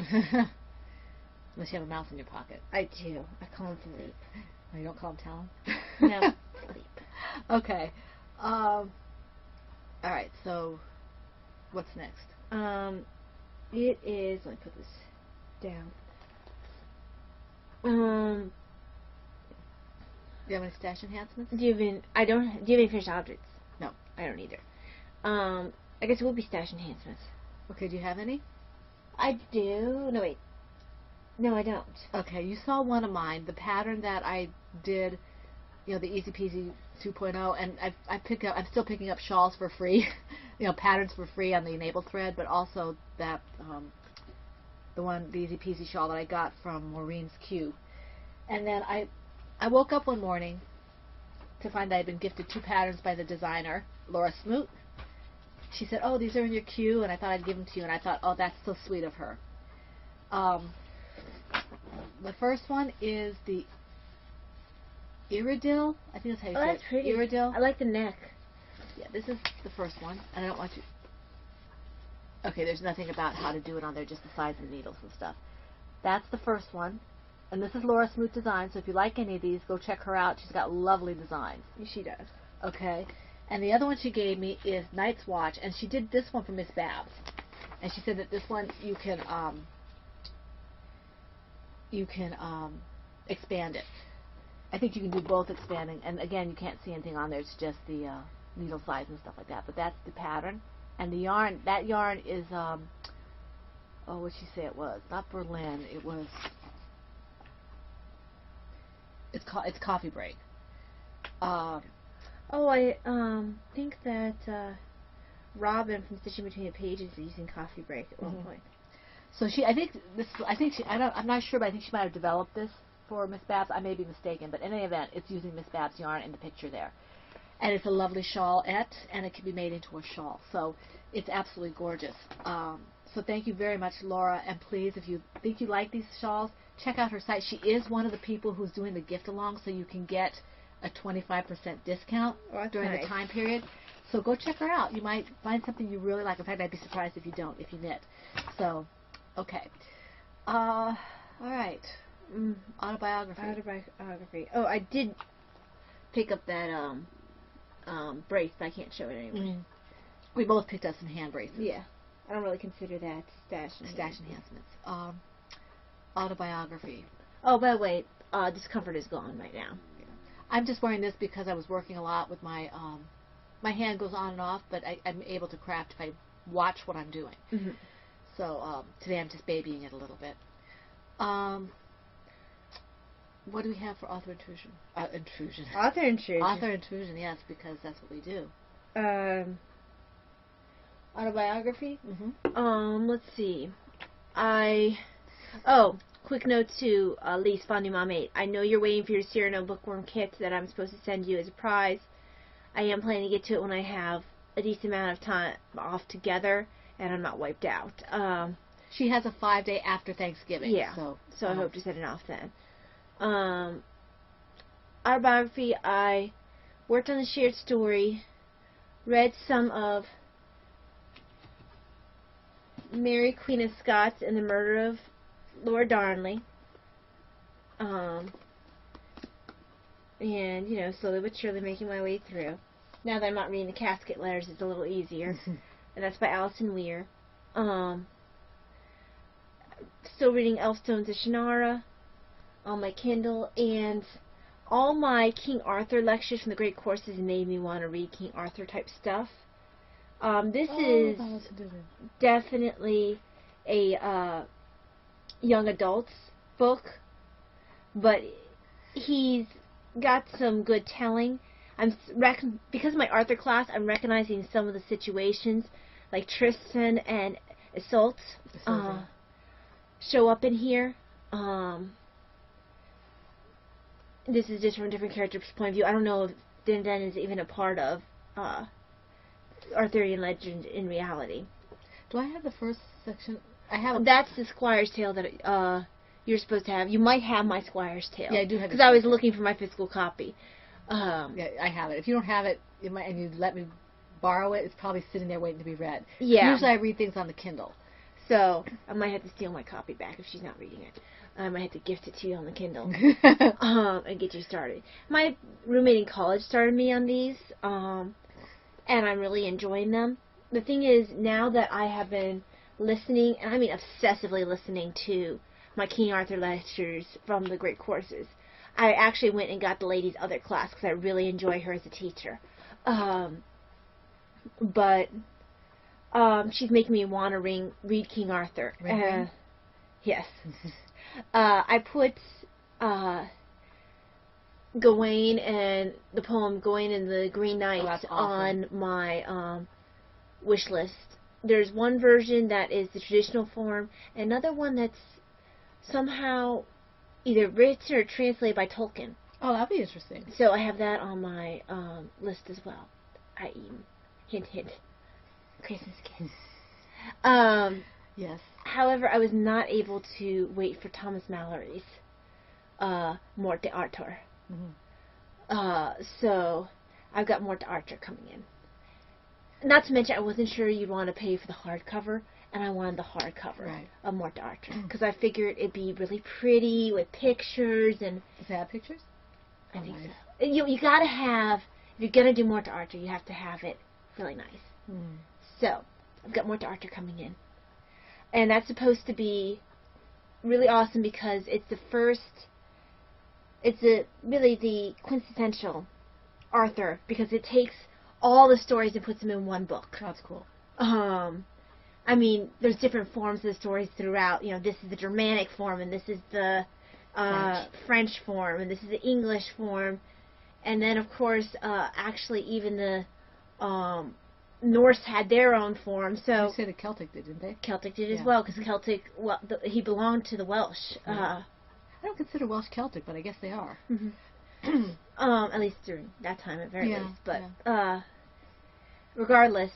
Unless you have a mouse in your pocket. I do. I call him Philippe. Oh, you don't call him Talon? No, Philippe. Okay. All right. So, what's next? It is. Let me put this down. Do you have any stash enhancements? Do you have any finished objects? No. I don't either. I guess it will be stash enhancements. Okay. Do you have any? I do. No, wait. No, I don't. Okay. You saw one of mine. The pattern that I did. The Easy Peasy 2.0, and I'm still picking up shawls for free, patterns for free on the Enable thread, but also that the Easy Peasy shawl that I got from Maureen's Q. And then I woke up one morning to find that I'd been gifted 2 patterns by the designer, Laura Smoot. She said, "Oh, these are in your queue," and I thought I'd give them to you, and I thought, "Oh, that's so sweet of her." The first one is the Iridil. I think that's how you say that's it. pretty. Iridil. I like the neck. Yeah, this is the first one, and I don't want you. Okay, there's nothing about how to do it on there, just the size of the needles and stuff. That's the first one, and this is Laura Smoot Design. So if you like any of these, go check her out. She's got lovely designs. She does. Okay, and the other one she gave me is Night's Watch, and she did this one for Miss Babs, and she said that this one you can expand it. I think you can do both expanding, and again, you can't see anything on there. It's just the needle size and stuff like that. But that's the pattern. And the yarn, that yarn is, what'd she say it was? Not Berlin, it was, it's Coffee Break. I think that Robin from Stitching Between the Pages is using Coffee Break at one point. So I'm not sure, but I think she might have developed this for Miss Babs. I may be mistaken, but in any event, it's using Miss Babs yarn in the picture there. And it's a lovely shawlette, and it can be made into a shawl. So it's absolutely gorgeous. So thank you very much, Laura. And please, if you think you like these shawls, check out her site. She is one of the people who's doing the gift along, so you can get a 25% discount during the time period. So go check her out. You might find something you really like. In fact, I'd be surprised if you don't, if you knit. So, okay. All right. Autobiography. Oh, I did pick up that brace, but I can't show it anyway. We both picked up some hand braces. Yeah. I don't really consider that stash enhancements. Autobiography. Oh, by the way, discomfort is gone right now. I'm just wearing this because I was working a lot with my my hand goes on and off, but I'm able to craft if I watch what I'm doing. So today I'm just babying it a little bit. What do we have for author intrusion? Author intrusion. Author intrusion, yes, because that's what we do. Autobiography? Let's see. Quick note to Lise Fondue Mom 8. I know you're waiting for your Cyrano bookworm kit that I'm supposed to send you as a prize. I am planning to get to it when I have a decent amount of time off together and I'm not wiped out. She has a 5-day after Thanksgiving. Yeah. So I hope to send it off then. Autobiography, I worked on the shared story, read some of Mary Queen of Scots and the Murder of Lord Darnley. And, slowly but surely making my way through. Now that I'm not reading the casket letters, it's a little easier. And that's by Alison Weir. Still reading Elfstones of Shannara on my Kindle, and all my King Arthur lectures from the Great Courses made me want to read King Arthur type stuff. This is definitely a young adults book, but he's got some good telling. Because of my Arthur class, I'm recognizing some of the situations, like Tristan and Isolde, show up in here. This is just from a different character's point of view. I don't know if Dindon is even a part of Arthurian legend in reality. Do I have the first section? I have. That's the Squire's Tale that you're supposed to have. You might have my Squire's Tale. Yeah, I do have. Because I was looking for my physical copy. Yeah, I have it. If you don't have it, and you let me borrow it, it's probably sitting there waiting to be read. Yeah. Usually I read things on the Kindle. So I might have to steal my copy back if she's not reading it. I might have to gift it to you on the Kindle and get you started. My roommate in college started me on these, and I'm really enjoying them. The thing is, now that I have been listening, and I mean obsessively listening to my King Arthur lectures from the Great Courses, I actually went and got the lady's other class because I really enjoy her as a teacher. But she's making me want to read King Arthur. Yes. I put Gawain and the poem Gawain and the Green Knight on my wish list. There's one version that is the traditional form, and another one that's somehow either written or translated by Tolkien. Oh, that'd be interesting. So I have that on my list as well. Hint, hint. Christmas kiss. Yes. However, I was not able to wait for Thomas Mallory's Mort d'Arthur. So I've got Mort d'Arthur coming in. Not to mention, I wasn't sure you'd want to pay for the hardcover, and I wanted the hardcover of Mort d'Arthur because I figured it'd be really pretty with pictures and. Does it have pictures? I think so. You gotta have, if you're gonna do Mort d'Arthur, you have to have it really nice. So I've got Mort d'Arthur coming in, and that's supposed to be really awesome because it's the first. It's really the quintessential Arthur because it takes all the stories and puts them in one book. That's cool. I mean, there's different forms of the stories throughout. You know, this is the Germanic form, and this is the French form, and this is the English form. And then, of course, actually even the Norse had their own form. So You say the Celtic did, didn't they? Celtic did as Yeah. well, because Celtic, he belonged to the Welsh. I don't consider Welsh Celtic, but I guess they are. At least during that time, at very Yeah, least. But regardless,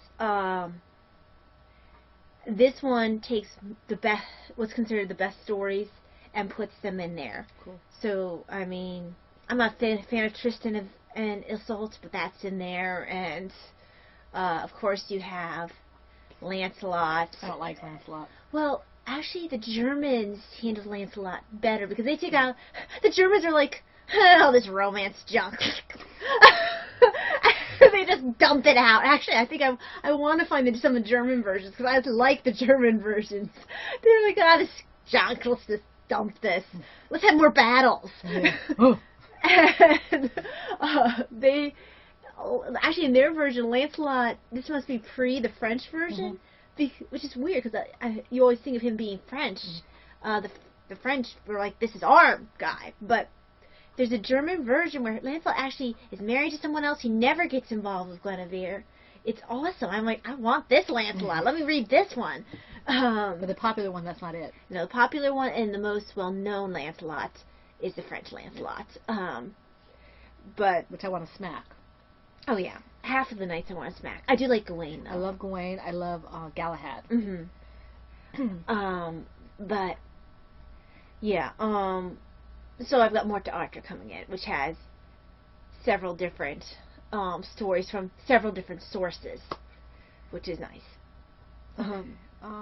this one takes the best, what's considered the best stories, and puts them in there. Cool. So, I mean, I'm not a fan of Tristan and Isolde, but that's in there. And, of course, you have Lancelot. I don't like Lancelot. Well, actually, the Germans handled Lancelot better, because they take out... The Germans are like, oh, this romance junk. They just dump it out. Actually, I think I want to find some of the German versions, because I like the German versions. They're like, this junk, let's just dump this. Let's have more battles. Yeah. And they... Actually, in their version, Lancelot, this must be pre the French version, which is weird, because you always think of him being French. The French were like, this is our guy. But there's a German version where Lancelot actually is married to someone else. He never gets involved with Guinevere. It's awesome. I'm like, I want this Lancelot. Let me read this one. But the popular one, that's not it. No, the popular one and the most well-known Lancelot is the French Lancelot. But Which I want to smack. oh yeah, half of the nights I want to smack. I do like Gawain though. I love Gawain. I love Galahad. But yeah, so I've got Morte Arthur coming in, which has several different stories from several different sources, which is nice.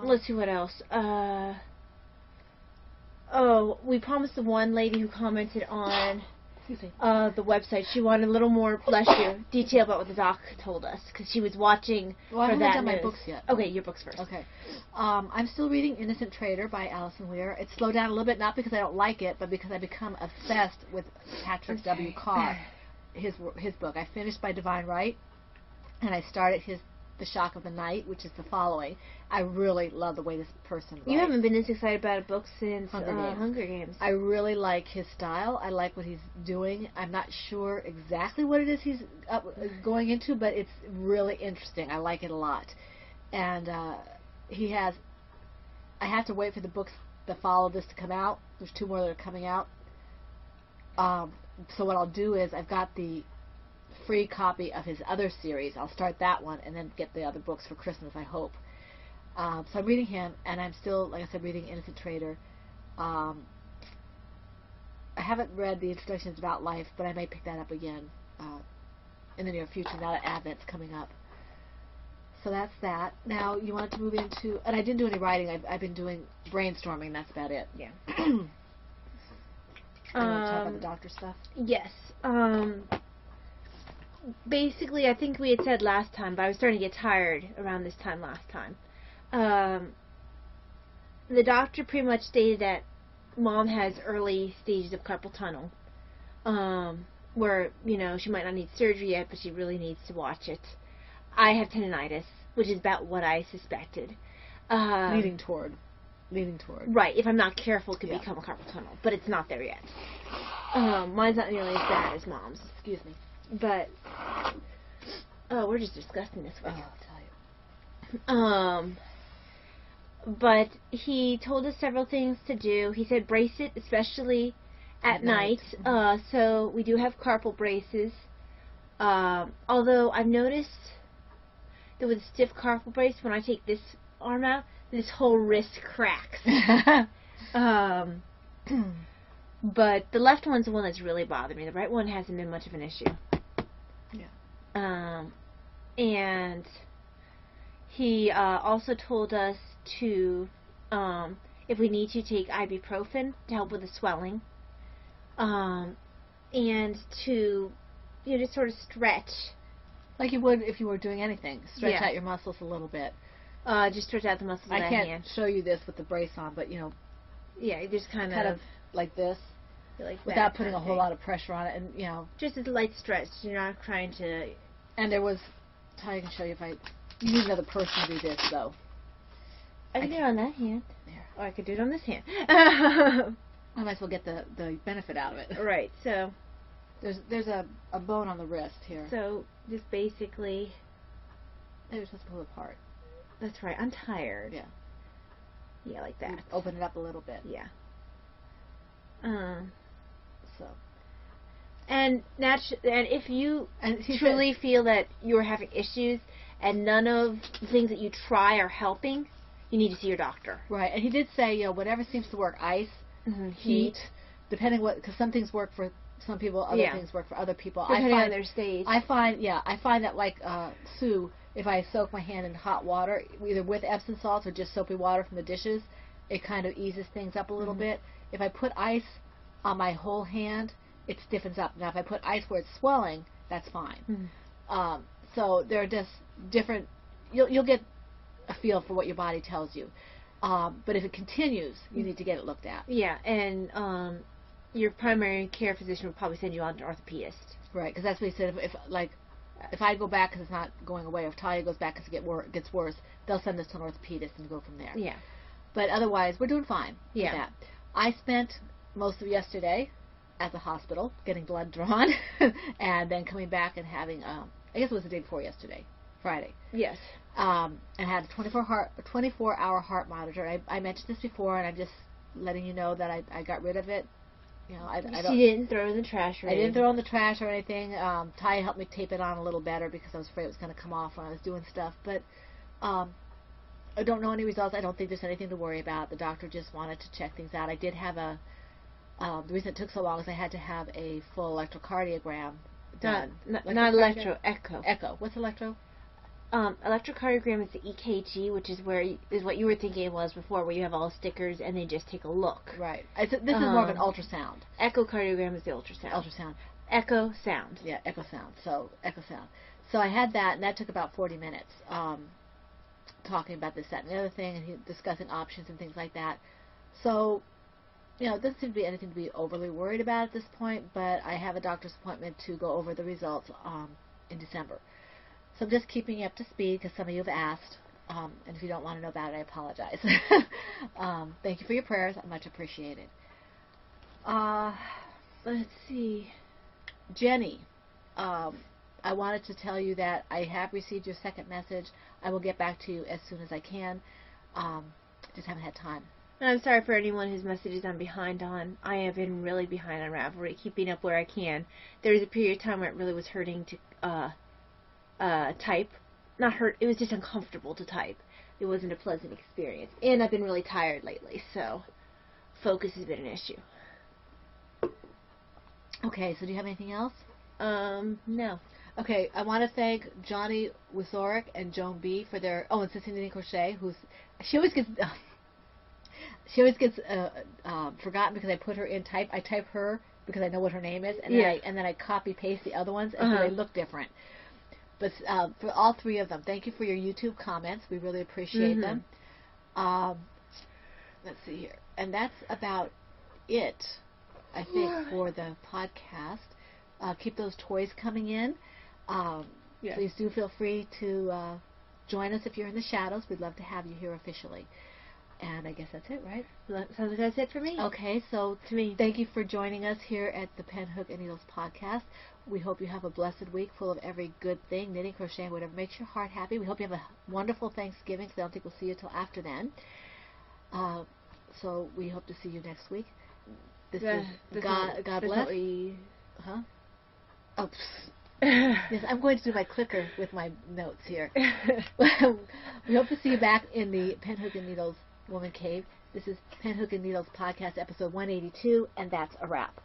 Let's see what else. We promised the one lady who commented on the website, she wanted a little more, bless you, detail about what the doc told us, because she was watching Well, I for haven't that done my news. books yet. Okay, your books first. Okay. I'm still reading Innocent Traitor by Alison Weir. It's slowed down a little bit, not because I don't like it, but because I've become obsessed with Patrick W. Carr, his book. I finished by Divine Right, and I started The Shock of the Night, which is the following. I really love the way this person writes. You haven't been this excited about a book since Hunger Games. I really like his style. I like what he's doing. I'm not sure exactly what it is he's going into, but it's really interesting. I like it a lot. And I have to wait for the books that follow this to come out. There's 2 more that are coming out. So what I'll do is I've got the free copy of his other series. I'll start that one and then get the other books for Christmas, I hope. So I'm reading him, and I'm still, like I said, reading Innocent Traitor. I haven't read the Introductions About Life, but I may pick that up again in the near future, now that Advent's coming up. So that's that. Now, you wanted to move into... And I didn't do any writing. I've been doing brainstorming. That's about it. Yeah. You want to talk about the doctor stuff? Yes. Basically, I think we had said last time, but I was starting to get tired around this time last time. The doctor pretty much stated that Mom has early stages of carpal tunnel, where, she might not need surgery yet, but she really needs to watch it. I have tendonitis, which is about what I suspected. Leaning toward. Right, if I'm not careful, it could become a carpal tunnel, but it's not there yet. Mine's not nearly as bad as Mom's. Excuse me. But, we're just discussing this with you. I'll tell you. But he told us several things to do. He said brace it, especially at night. So we do have carpal braces. Although I've noticed that with a stiff carpal brace, when I take this arm out, this whole wrist cracks. But the left one's the one that's really bothered me. The right one hasn't been much of an issue. Yeah. And he also told us to, if we need to, take ibuprofen to help with the swelling, and to, just sort of stretch. Like you would if you were doing anything. Stretch Yeah. out your muscles a little bit. Just stretch out the muscles of I that can't hand. show you this with the brace on, but, Yeah, just kind of like this, like without that putting a kind whole of lot of pressure on it. And, just a light stretch. You're not trying to... and there was Ty can show you if I. You need another person to do this, though. I can do it on that hand. There. Or I could do it on this hand. I might as well get the benefit out of it. Right, so There's a bone on the wrist here. just basically, Maybe we're supposed to pull it apart. that's right, I'm tired. Yeah. Yeah, like that. Open it up a little bit. Yeah. So. And if you And he truly feel that you're having issues and none of the things that you try are helping, you need to see your doctor. Right, and he did say, whatever seems to work, ice, heat, depending because some things work for some people, other things work for other people. Depending on their stage. I find that like Sue, if I soak my hand in hot water, either with Epsom salts or just soapy water from the dishes, it kind of eases things up a little bit. If I put ice on my whole hand, it stiffens up. Now, if I put ice where it's swelling, that's fine. So there are just different. You'll get a feel for what your body tells you. But if it continues, you need to get it looked at. Yeah, and your primary care physician will probably send you on to an orthopedist. Right, because that's what he said. If I go back because it's not going away, or if Talia goes back because it gets worse, they'll send us to an orthopedist and go from there. Yeah. But otherwise, we're doing fine with Yeah. that. I spent most of yesterday at the hospital getting blood drawn, and then coming back and having, I guess it was the day before yesterday, Friday. Yes. And had a 24-hour heart monitor. I mentioned this before, and I'm just letting you know that I got rid of it. I don't. She didn't throw it in the trash. I didn't throw it in the trash or anything. Ty helped me tape it on a little better because I was afraid it was going to come off when I was doing stuff. But I don't know any results. I don't think there's anything to worry about. The doctor just wanted to check things out. I did have the reason it took so long is I had to have a full electrocardiogram done. Not electro, echo. Echo. What's electro? Electrocardiogram is the EKG, which is what you were thinking it was before, where you have all the stickers and they just take a look. Right. This is more of an ultrasound. Echocardiogram is the ultrasound. Ultrasound. Echo sound. Yeah, echo sound. So echo sound. So I had that, and that took about 40 minutes. Talking about this, that, and the other thing, and discussing options and things like that. So, it doesn't seem to be anything to be overly worried about at this point, but I have a doctor's appointment to go over the results in December. So I'm just keeping you up to speed because some of you have asked, and if you don't want to know about it, I apologize. Thank you for your prayers. I much appreciate it. Let's see. Jenny, I wanted to tell you that I have received your second message. I will get back to you as soon as I can. Just haven't had time. And I'm sorry for anyone whose messages I'm behind on. I have been really behind on Ravelry, keeping up where I can. There was a period of time where it really was hurting to type. Not hurt, it was just uncomfortable to type. It wasn't a pleasant experience. And I've been really tired lately, so focus has been an issue. Okay, so do you have anything else? No. Okay, I want to thank Johnny Wazorek and Joan B for their and Sissy Knitting Crochet, she always gets forgotten because I put her in type. I type her because I know what her name is, and then I copy paste the other ones, and so they look different. But for all three of them, thank you for your YouTube comments. We really appreciate them. Let's see here, and that's about it, I think, for the podcast. Keep those toys coming in. Please do feel free to join us if you're in the shadows. We'd love to have you here officially. And I guess that's it, right? Sounds like that's it for me. Okay, so to me. Thank you for joining us here at the Pen, Hook, and Needles podcast. We hope you have a blessed week full of every good thing, knitting, crocheting, whatever makes your heart happy. We hope you have a wonderful Thanksgiving, because I don't think we'll see you until after then. So we hope to see you next week. This is God bless. Huh? Oh, yes, I'm going to do my clicker with my notes here. We hope to see you back in the Pen, Hook, and Needles Woman Cave. This is Pen, Hook, and Needles podcast episode 182, and that's a wrap.